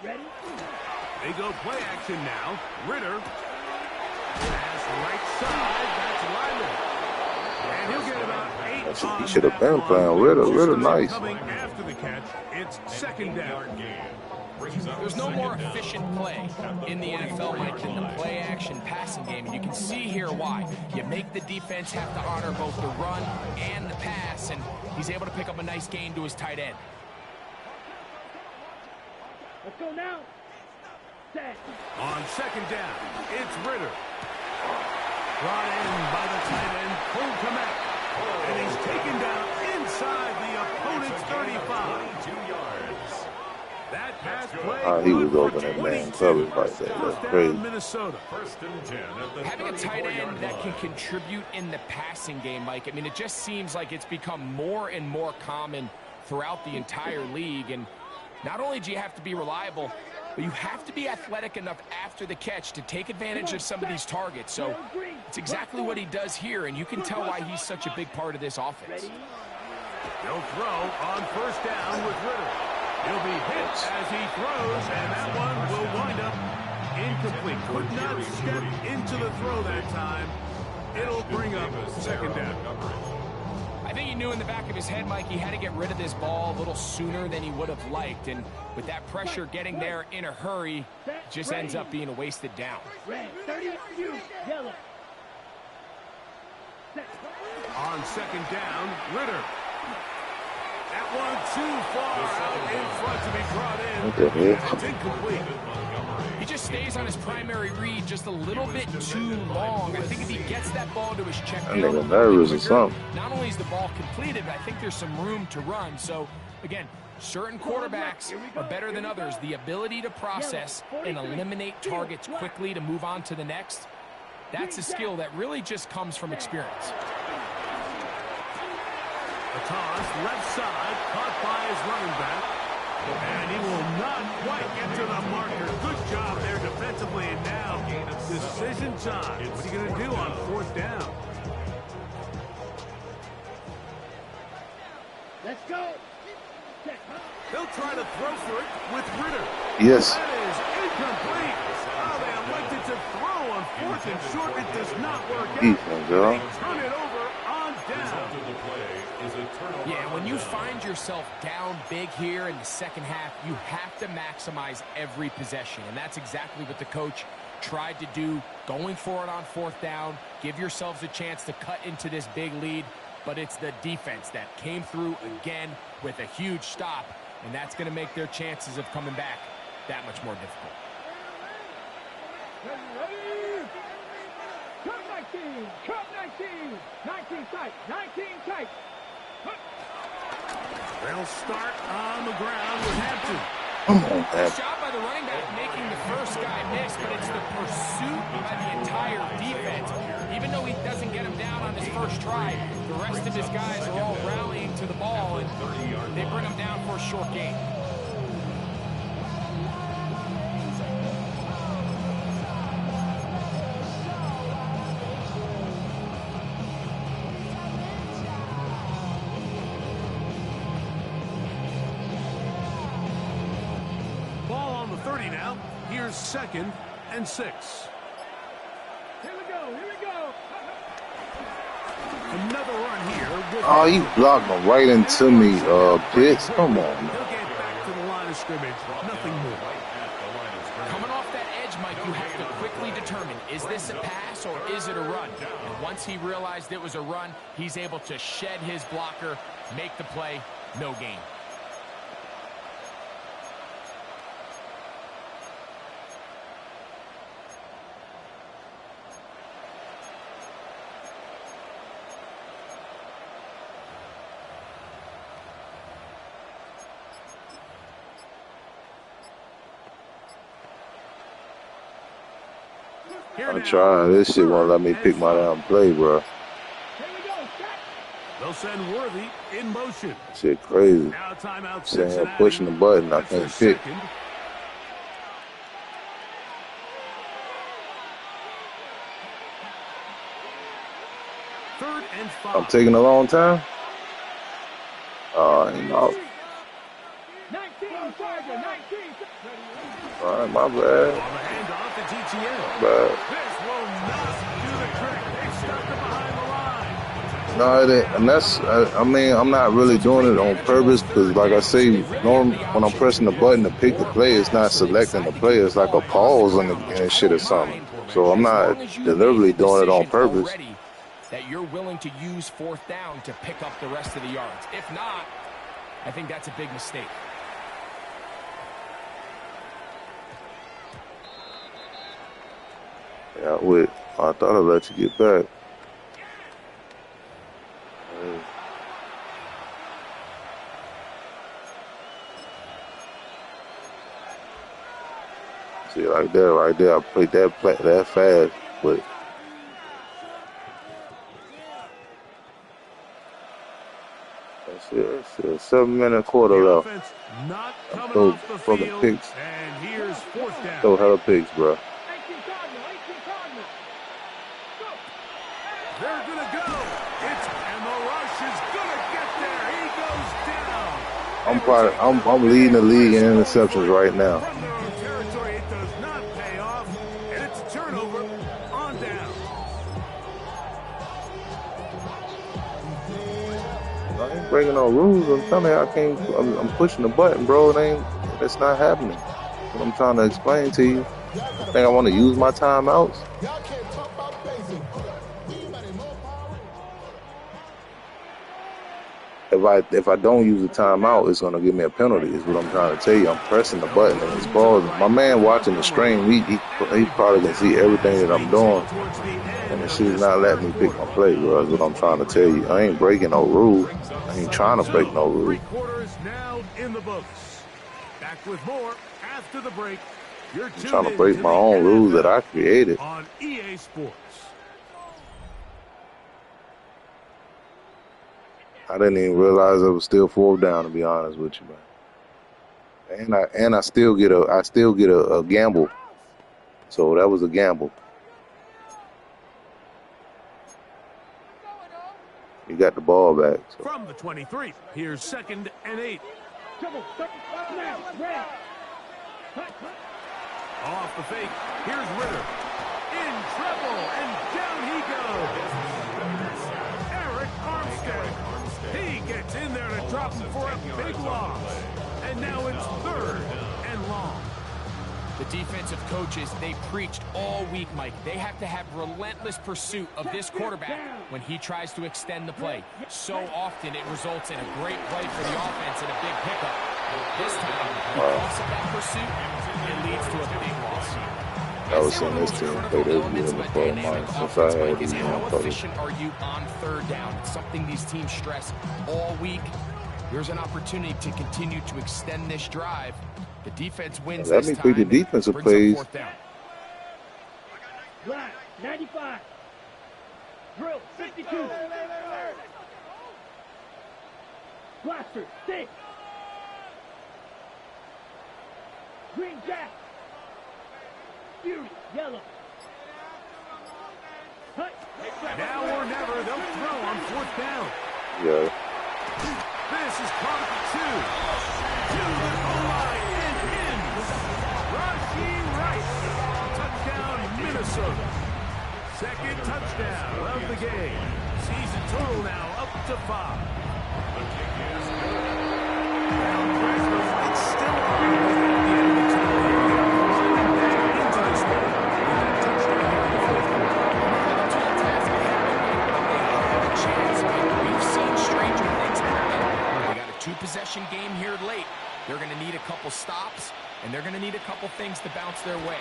Ready? They go play action now. Ritter. Pass right side. That's Lyman. And he'll get about 8 He should have been playing Ritter. Ritter nice. Coming after the catch, it's second down. There's no more efficient play in the NFL, Mike, than the play-action passing game. And you can see here why. You make the defense have to honor both the run and the pass, and he's able to pick up a nice gain to his tight end. Let's go now. Set. On second down, it's Ritter. Brought in by the tight end, Cole Komet. And he's taken down inside the opponent's 35. 2 yards. That pass play. He was open at man coverage like that. That's crazy. Minnesota. First and 10 at the Having a tight end that can contribute in the passing game, Mike, I mean, it just seems like it's become more and more common throughout the entire league. And not only do you have to be reliable, but you have to be athletic enough after the catch to take advantage of some of these targets. So it's exactly what he does here, and you can tell why he's such a big part of this offense. They'll throw on first down with Ritter. He'll be hit as he throws, and that one will wind up incomplete. Could not step into the throw that time. It'll bring up second down. I think he knew in the back of his head, Mike, he had to get rid of this ball a little sooner than he would have liked. And with that pressure getting there in a hurry, it just ends up being a wasted down. Red, 30, yellow. Set. On second down, Ritter. That one too far out in front to be brought in. What the hell? It's incomplete. He just stays on his primary read just a little bit too long. I think if he gets that ball to his check down, That nigga nervous or something. not only is the ball completed, but I think there's some room to run. So, again, certain quarterbacks are better than others. The ability to process and eliminate targets quickly to move on to the next, that's a skill that really just comes from experience. The toss, left side, caught by his running back. And he will not quite get to the marker. Good job there defensively. And now, decision time. What are you going to do on fourth down? Let's go. They'll try to throw for it with Ritter. Yes. That is incomplete. Oh, they elected to throw on 4th and short. It does not work out. Defense, y'all. They turn it over on down. Yeah, when you find yourself down big here in the second half, you have to maximize every possession. And that's exactly what the coach tried to do, going for it on 4th down. Give yourselves a chance to cut into this big lead. But it's the defense that came through again with a huge stop. And that's going to make their chances of coming back that much more difficult. Cut 19, cut 19, 19 tight, 19 tight. They'll start on the ground with Hampton. Nice job by the running back making the first guy miss, but it's the pursuit by the entire defense. Even though he doesn't get him down on his first try, the rest of his guys are all rallying to the ball, and they bring him down for a short gain. Ball on the 30 now. Here's 2nd and 6. Here we go, here we go. Another run here. Oh, you blocked him right into me, Pitts. Come on, man. He'll get back to the line of scrimmage. Nothing more. Coming off that edge, Mike, you have to quickly determine, is this a pass or is it a run? And once he realized it was a run, he's able to shed his blocker, make the play, no gain. I tried. This shit won't let me pick my damn play, bro. They'll send Worthy in motion. Shit crazy. Now timeout. Sitting here pushing the button, I can't pick. Third and 5. I'm taking a long time. Oh, ain't no. 19, Sergeant, 19. All right, my bad. On the handoff to GTL. Bad. This will not do the trick. They stuck it behind the line. No, it ain't. And that's, I mean, I'm not really doing it on purpose because, like I say, normally when I'm pressing the button to pick the play, it's not selecting the play. It's like a pause and shit or something. So I'm not deliberately doing it on purpose. That you're willing to use 4th down to pick up the rest of the yards. If not, I think that's a big mistake. Yeah, I thought I'd let you get back. See, like that right there, I played that fast, but that's it. 7-minute quarter left. Not coming Throw off the fucking field. picks. And here's 4th down. Throw hella picks, bro. 18 Cardinal, 18 Cardinal. They're going to go. And the rush is going to get there. He goes down. I'm leading the league in interceptions right now. From their own territory, it does not pay off. And it's a turnover on down. I ain't breaking no rules. I'm telling you, I can't. I'm pushing the button, bro. That's not happening. What I'm trying to explain to you. I think I want to use my timeouts. If I don't use the timeout, it's gonna give me a penalty. Is what I'm trying to tell you. I'm pressing the button and it's pausing. My man watching the stream, he probably can see everything that I'm doing, and the shit's not letting me pick my play, bro. Is what I'm trying to tell you. I ain't breaking no rule. I ain't trying to break no rule. 3 quarters now in the books. Back with more after the break. You're trying to break my own rules that I created. On EA Sports. I didn't even realize it was still 4th down, to be honest with you, man. And I still get a gamble. So that was a gamble. You got the ball back. So. From the 23, here's 2nd and 8. Double. Snap. Red. Off the fake. Here's Ritter. In trouble, and down he goes. Eric Armstead. He gets in there to drop him for a big loss. And now it's 3rd and long. The defensive coaches, they preached all week, Mike. They have to have relentless pursuit of this quarterback when he tries to extend the play. So often it results in a great play for the offense and a big pickup. This time, because of that pursuit, it leads to a big loss. I was seeing this team play this year in the pro line since I had these young How fellas. efficient are you on 3rd down? It's something these teams stress all week. Here's an opportunity to continue to extend this drive. The defense wins Let this me time. pick the defensive Brings up plays. 4th down. Black. 95. Drill. 52. Blaster. 6. Green Jack. Fury. Yellow. Hut. Now or never, they'll throw on 4th down. Yeah. This is caught at the 2. To the goal line and in. Rashi Rice. Touchdown, Minnesota. 2nd touchdown of the game. Season total now up to 5. The kick is good. It's still on. Into this one. With that touchdown here in the 4th quarter. We've seen stranger things happen. They got a 2-possession game here late. They're going to need a couple stops, and they're going to need a couple things to bounce their way.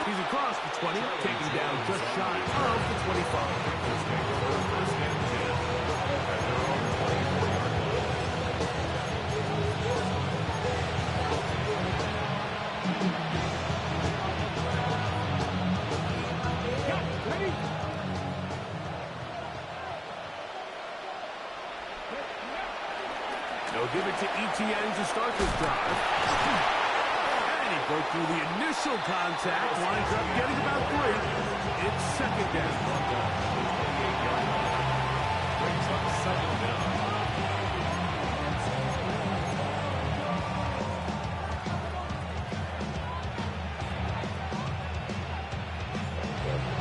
He's across the 20, taking down just shy of the 25. Ready? They'll give it to ETN to start this drive. And he broke through the initial contact, winds up getting about 3. It's 2nd down. Brings up 2nd down.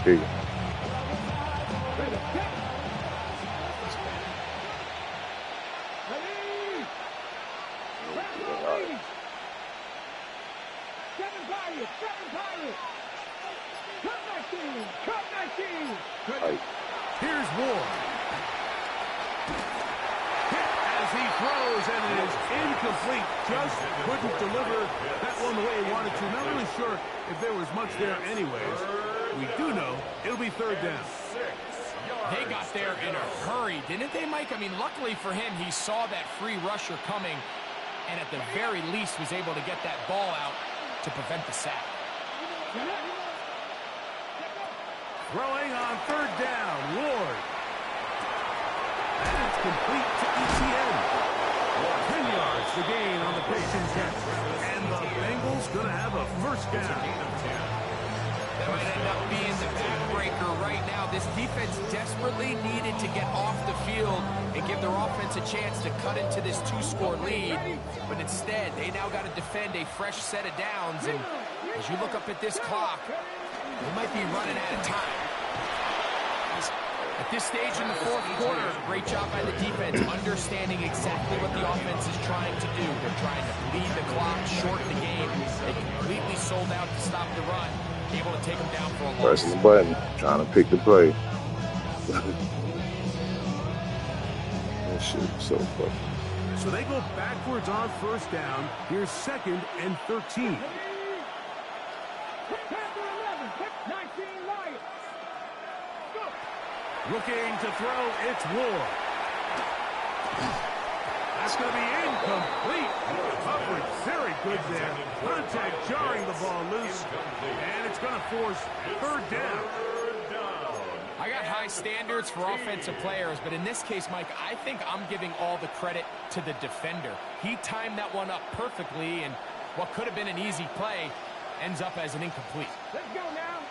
Big. Here's Ward. Hit as he throws, and it is incomplete. Just couldn't deliver that one the way he wanted to. Not really sure if there was much there anyways. We do know it'll be 3rd down. They got there in a hurry, didn't they, Mike? I mean, luckily for him, he saw that free rusher coming, and at the very least was able to get that ball out to prevent the sack. Throwing on 3rd down, Ward. And it's complete to ETN. 10 yards the gain on the pitch and catch. And the Bengals going to have a 1st down. That might end up being the backbreaker right now. This defense desperately needed to get off the field and give their offense a chance to cut into this 2-score lead. But instead, they now got to defend a fresh set of downs. And as you look up at this clock, they might be running out of time. At this stage in the 4th quarter, great job by the defense, understanding exactly what the offense is trying to do. They're trying to bleed the clock, shorten the game. They completely sold out to stop the run, able to take them down for a loss. Pressing the button, trying to pick the play. That shit is so funny. So they go backwards on 1st down. Here's 2nd and 13. Looking to throw, it's Ward. That's going to be incomplete. Coverage very good there. Contact jarring the ball loose. And it's going to force 3rd down. I got high standards for offensive players, but in this case, Mike, I think I'm giving all the credit to the defender. He timed that one up perfectly, and what could have been an easy play ends up as an incomplete. Let's go now.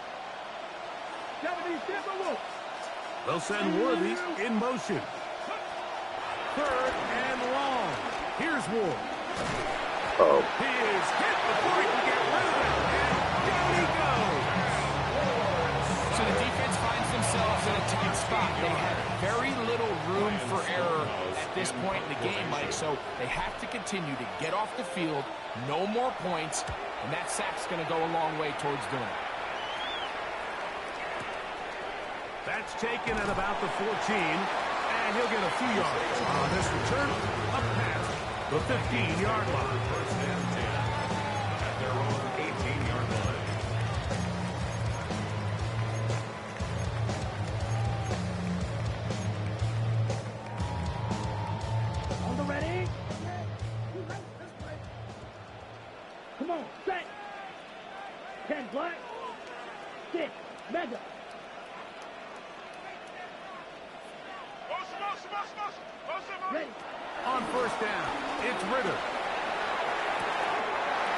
70 Timberwolves. They'll send Worthy in motion. 3rd and long. Here's Ward. Oh, He is hit before he can get rid of it. And down he goes. So the defense finds themselves in a tight spot. They have very little room for error at this point in the game, Mike, so they have to continue to get off the field, no more points, and that sack's going to go a long way towards doing it. That's taken at about the 14, and he'll get a few yards. On this return, a pass, the 15-yard line. First and 10 at their own 18-yard line. On the ready. Come on, set. 10 black. 6 mega. Ready. On first down, it's Ritter.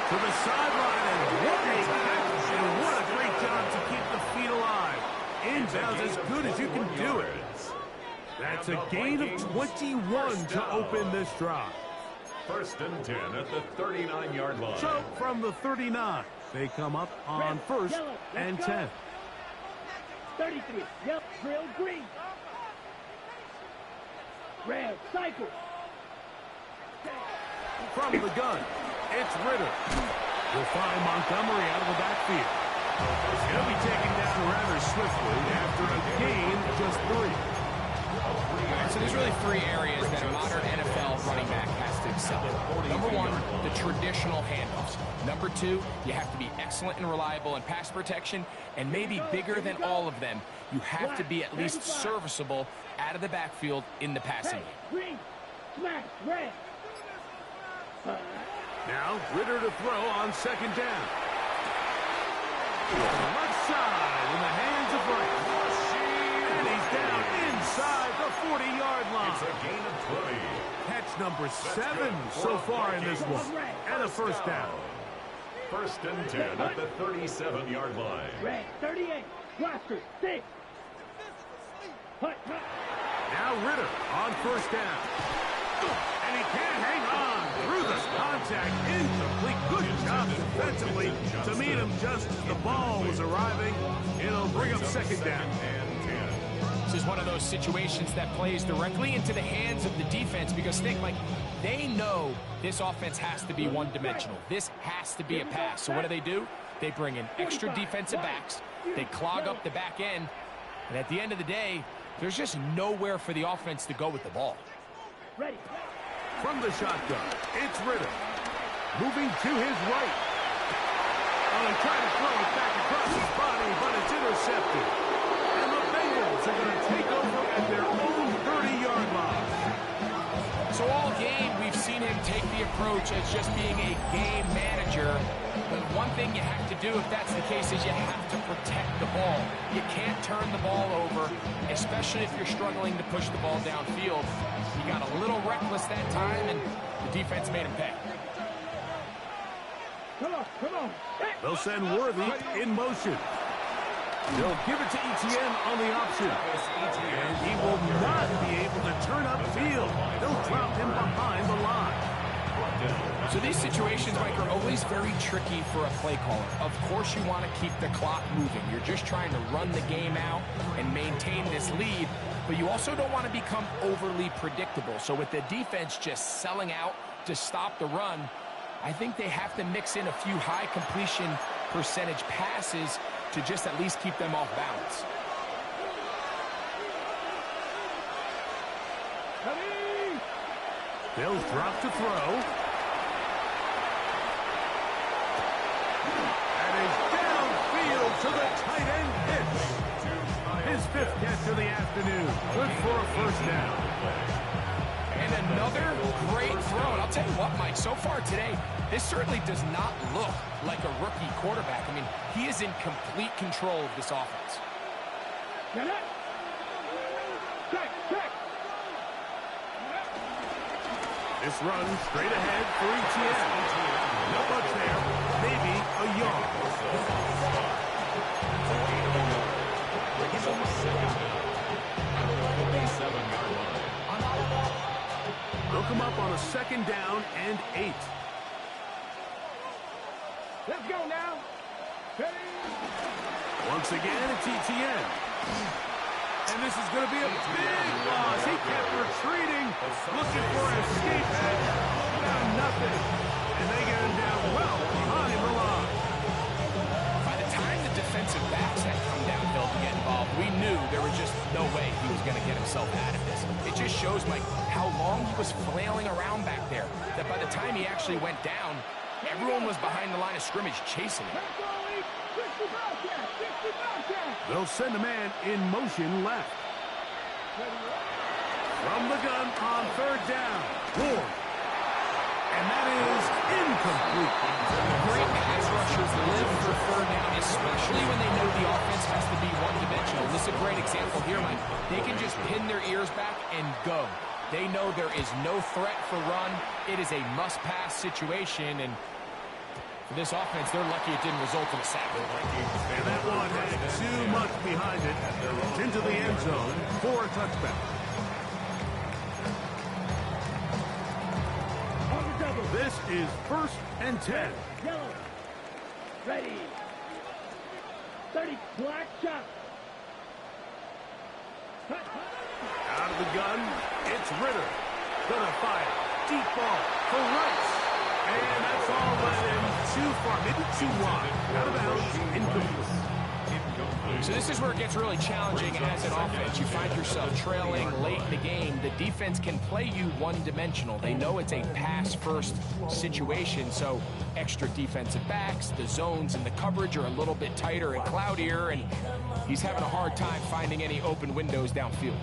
To the sideline, and what a catch, and what a great job to keep the feet alive. Inbounds as good as you can do it. That's a gain of 21 to open this drive. First and 10 at the 39-yard line. So from the 39, they come up on first and 10. 33. Yep, drill green. Red, cycle. From the gun, it's Ritter. We'll find Montgomery out of the backfield. He'll be taken down rather swiftly after a gain of just 3. So there's really 3 areas that a modern NFL running back has to excel in. Number 1, the traditional handoffs. Number 2, you have to be excellent and reliable in pass protection, and maybe bigger than all of them, you have to be at least serviceable out of the backfield in the passing game. Green, smash, red. Now Ritter to throw on second down. Left side in the hands of Wright. And he's down inside the 40-yard line. It's a gain of 20. Catch number 7 so far in this one. And a first down. First and 10 at the 37-yard line. Red, 38. Roster, 6. Hut, hut. Now Ritter on first down. And he can't hang on through the contact. Incomplete. Good job defensively to meet him just as the ball was arriving. It'll bring up second down. This is one of those situations that plays directly into the hands of the defense because think, like, they know this offense has to be one-dimensional. This has to be a pass. So what do? They bring in extra defensive backs. They clog up the back end. And at the end of the day, there's just nowhere for the offense to go with the ball. Ready. From the shotgun, it's Ritter. Moving to his right. Oh, and trying to throw it back across his body, but it's intercepted. And the Bengals are going to take over at their own 30-yard line. So all game, we've seen him take the approach as just being a game manager. But one thing you have to do if that's the case is you have to protect the ball. You can't turn the ball over, especially if you're struggling to push the ball downfield. He got a little reckless that time, and the defense made him pay. Come on, come on. They'll send Worthy in motion. They'll give it to Etienne on the option. And he will not be able to turn upfield. They'll drop him behind the line. So these situations, Mike, are always very tricky for a play caller. Of course you want to keep the clock moving. You're just trying to run the game out and maintain this lead, but you also don't want to become overly predictable. So with the defense just selling out to stop the run, I think they have to mix in a few high completion percentage passes to just at least keep them off balance. They'll drop to throw. And is downfield to the tight end pitch. His 5th catch of the afternoon. Good for a first down. And another great throw. And I'll tell you what, Mike, so far today, this certainly does not look like a rookie quarterback. I mean, he is in complete control of this offense. Check. This run straight ahead for Etienne. Not much there. Maybe a yard. They'll come up on a second down and 8. Let's go now. Once again, it's ETN. And this is going to be a big loss. He kept retreating, looking for an escape hatch. Found nothing. And they get him down well behind the line. By the time the defensive backs had come downhill to get involved, we knew there was just no way he was going to get himself out of this. It just shows, Mike, how long he was flailing around back there, that by the time he actually went down, everyone was behind the line of scrimmage chasing him. They'll send a man in motion left. From the gun on third down. Ward. And that is incomplete. Great pass rushers live for third down, especially when they know the offense has to be one-dimensional. This is a great example here, Mike. They can just pin their ears back and go. They know there is no threat for run. It is a must-pass situation, and for this offense, they're lucky it didn't result in a sack. And that one had too much behind it. It's into the end zone for a touchback. This is 1st and 10. Yellow. Ready. 30. Black shot. Out of the gun, it's Ritter. Gonna fire. Deep ball for Rice. And that's all led him too far, maybe too wide. Out of bounds, incomplete. So this is where it gets really challenging as an offense. You find yourself trailing late in the game. The defense can play you one-dimensional. They know it's a pass-first situation, so extra defensive backs, the zones and the coverage are a little bit tighter and cloudier, and he's having a hard time finding any open windows downfield.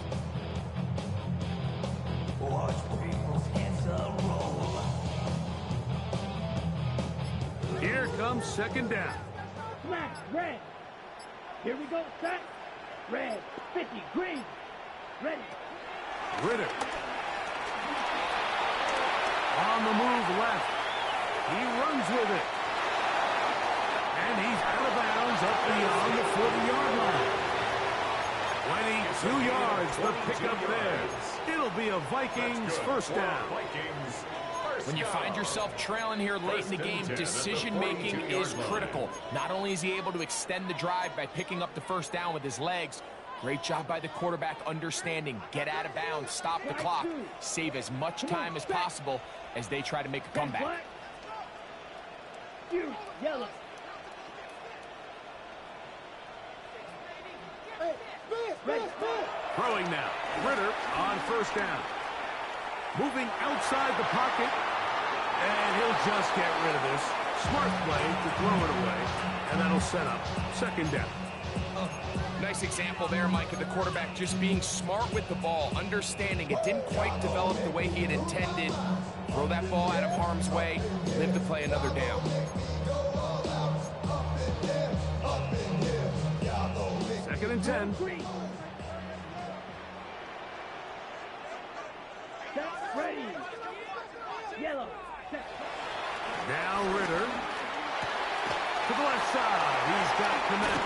Here comes second down. Black, red. Here we go, set. Red, 50, green. Ready. Ritter. On the move left. He runs with it. And he's out of bounds up beyond the 40-yard line. 22 yards, the pickup there. It'll be a Vikings first down. When you find yourself trailing here late in the game, decision-making is critical. Not only is he able to extend the drive by picking up the first down with his legs, great job by the quarterback understanding, get out of bounds, stop the clock, save as much time as possible as they try to make a comeback. Yellow. Throwing now. Ritter on first down. Moving outside the pocket. And he'll just get rid of this. Smart play to throw it away. And that'll set up second down. Nice example there, Mike, of the quarterback just being smart with the ball, understanding it didn't quite develop the way he had intended. Throw that ball out of harm's way, live to play another down. Second and 10. Ready. Yellow. Now Ritter. To the left side. He's got command.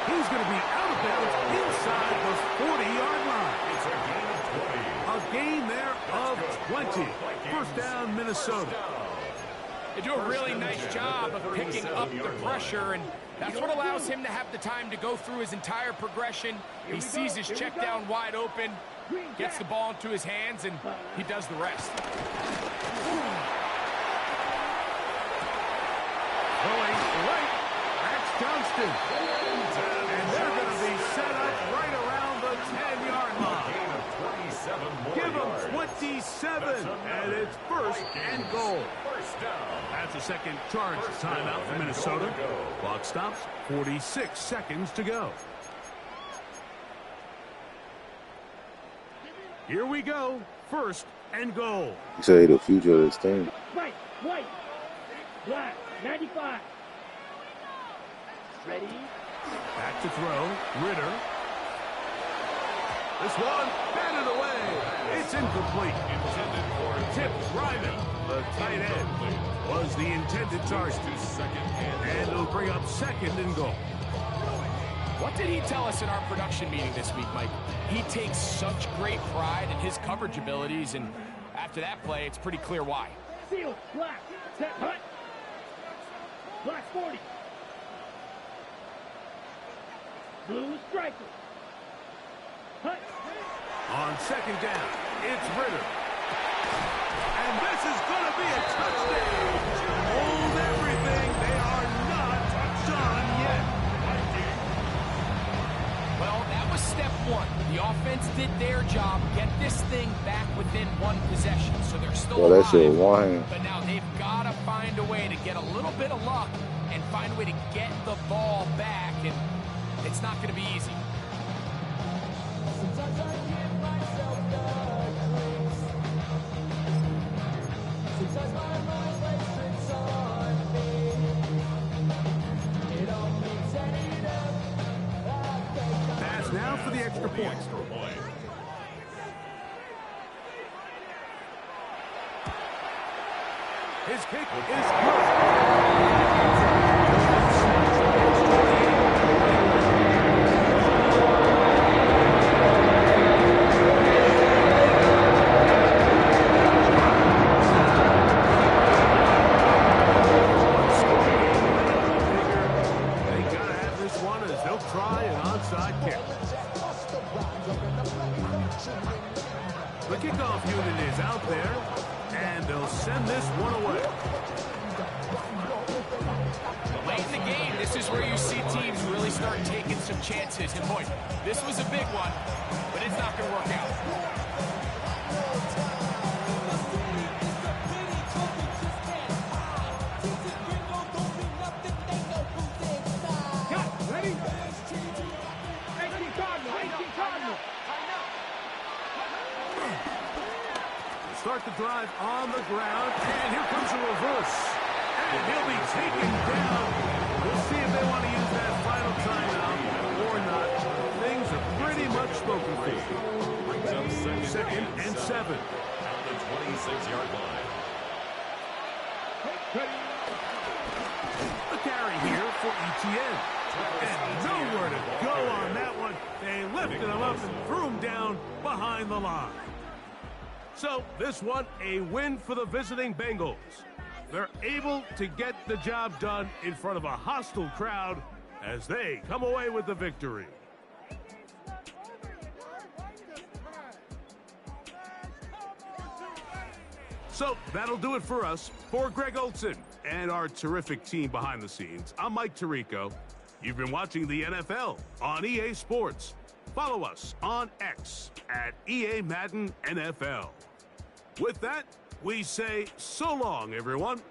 He's going to be out of bounds inside the 40-yard line. It's a gain of 20. A gain there of 20. First down, Minnesota. They do a really nice job of picking up the pressure, and that's what allows him to have the time to go through his entire progression. He sees his check down wide open, gets the ball into his hands, and he does the rest. Going right, that's Johnston. And they're going to be set up right around the 10-yard line. Give them 27, and it's first and goal. That's a second charge timeout for Minnesota. Clock stops, 46 seconds to go. Here we go, first and goal. You say the future of this team. Right, white, black, 95. Ready. Back to throw, Ritter. This one, batted away. It's incomplete. Tip Ryman, the tight end, was the intended target. And it'll bring up second and goal. What did he tell us in our production meeting this week, Mike? He takes such great pride in his coverage abilities, and After that play, it's pretty clear why. Seal, black, set, hut. Black 40. Blue striker. Hut. On second down, it's Ritter. And this is going to be a touchdown. Hold everything. They are not touched on yet. Well, that was step one. The offense did their job, get this thing back within one possession. So they're still Well, that shit alive. was one hand. But now they've got to find a way to get a little bit of luck and find a way to get the ball back. And it's not going to be easy. Sometimes I give myself the creeps. Sometimes my mind plays tricks on me. It all makes it up. Pass now for the extra point. His kick is good. They gotta have this one as they'll try an onside kick. The kickoff unit is out there, and they'll send this one away. Late in the game, this is where you see teams really start taking some chances. And boy, this was a big one, but it's not going to work out. Cut, ready? 18 Cardinal, 18 Cardinal. Start the drive on the ground, and here comes a reverse. And he'll be taken down. We'll see if they want to use that final timeout or not. Things are pretty much spoken for. Second and 7. At the 26-yard line. A carry here for ETN. And nowhere to go on that one. They lifted him up and threw him down behind the line. So this one, a win for the visiting Bengals. They're able to get the job done in front of a hostile crowd as they come away with the victory. So that'll do it for us. For Greg Olson and our terrific team behind the scenes, I'm Mike Tirico. You've been watching the NFL on EA Sports. Follow us on X at EA Madden NFL. With that, we say so long, everyone.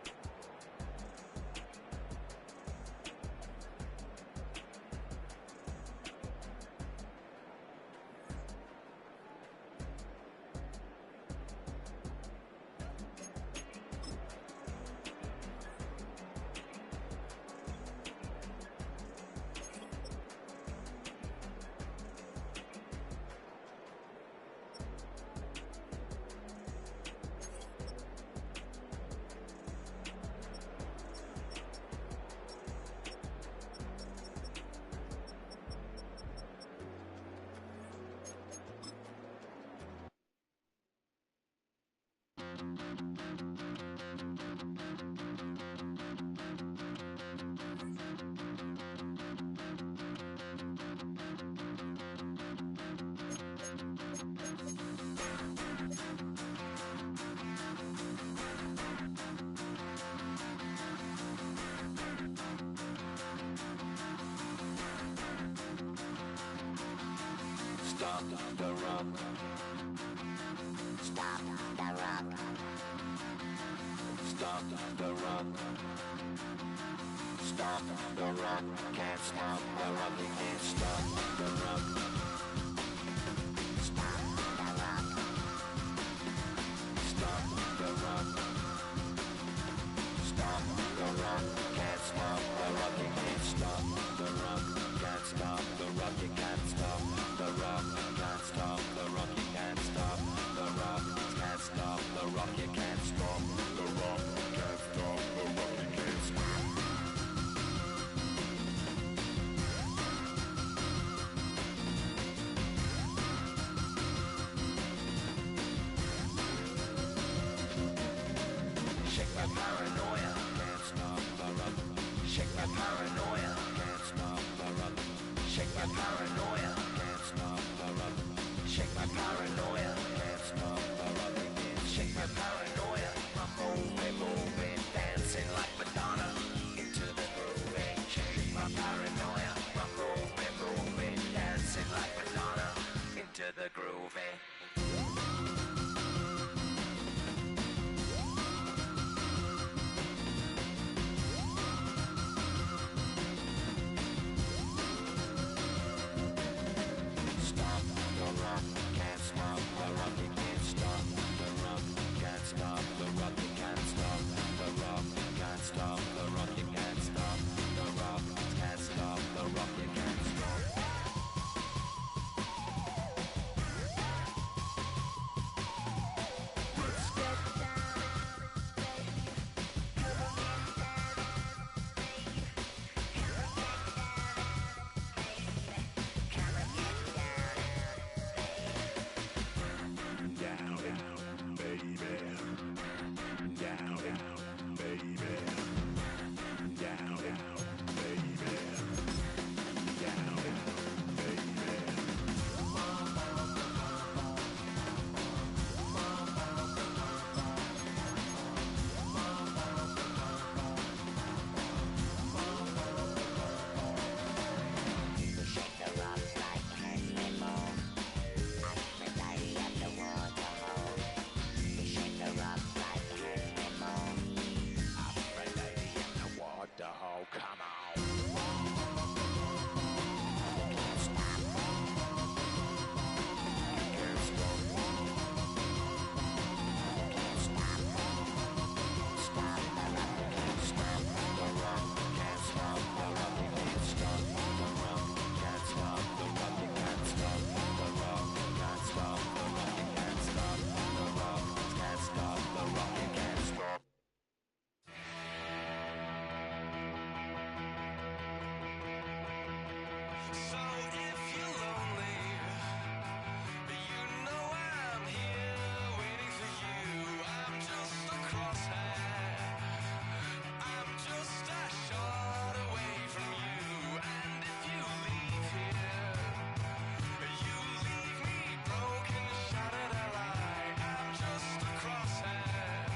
Stop the run. Stop the run. Stop the run. Stop the run. Can't stop the run. You can't stop the run. Stop the run. Stop the run. Stop the run. Can't stop the run. You can't stop the run. Can't stop the run. You can't stop the run. Can't stop the run. You can't stop the run. Can't stop the run. You can't stop the run. Can't stop the run. You can't stop. my paranoia, can't stop the rock. Shake my paranoia, can't stop the rock. Shake my paranoia, I'm moving, dancing like Madonna into the groove. Shake my paranoia, I'm moving, dancing like Madonna into the groove. Stop the rock, can't stop the rock, you can't stop the rock, can't stop the rock, you can't stop the rock, can't stop the rock, you can't stop the rock, can't stop the rock, you can't stop. Let's get down, baby. Down, baby. Down, baby. Down, baby. Shake her up like Hannibal. Aphrodite at the waterhole. You shake her up like Hannibal. Aphrodite at the waterhole. Come on. You can't stop. You can't stop. You can't stop. Stop the rock. You can't stop the rock. Can't stop the rock. You can't stop the rock. Can't stop the rock. You can't stop the rock. Can't stop the rock. You can't stop the rock. Can't stop the rock. You can't stop. So if you're lonely, you know I'm here waiting for you. I'm just a crosshair. I'm just a shot away from you. And if you leave here, you leave me broken, shattered alive. I'm just a crosshair.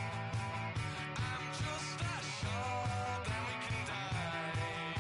I'm just a shot, then we can die.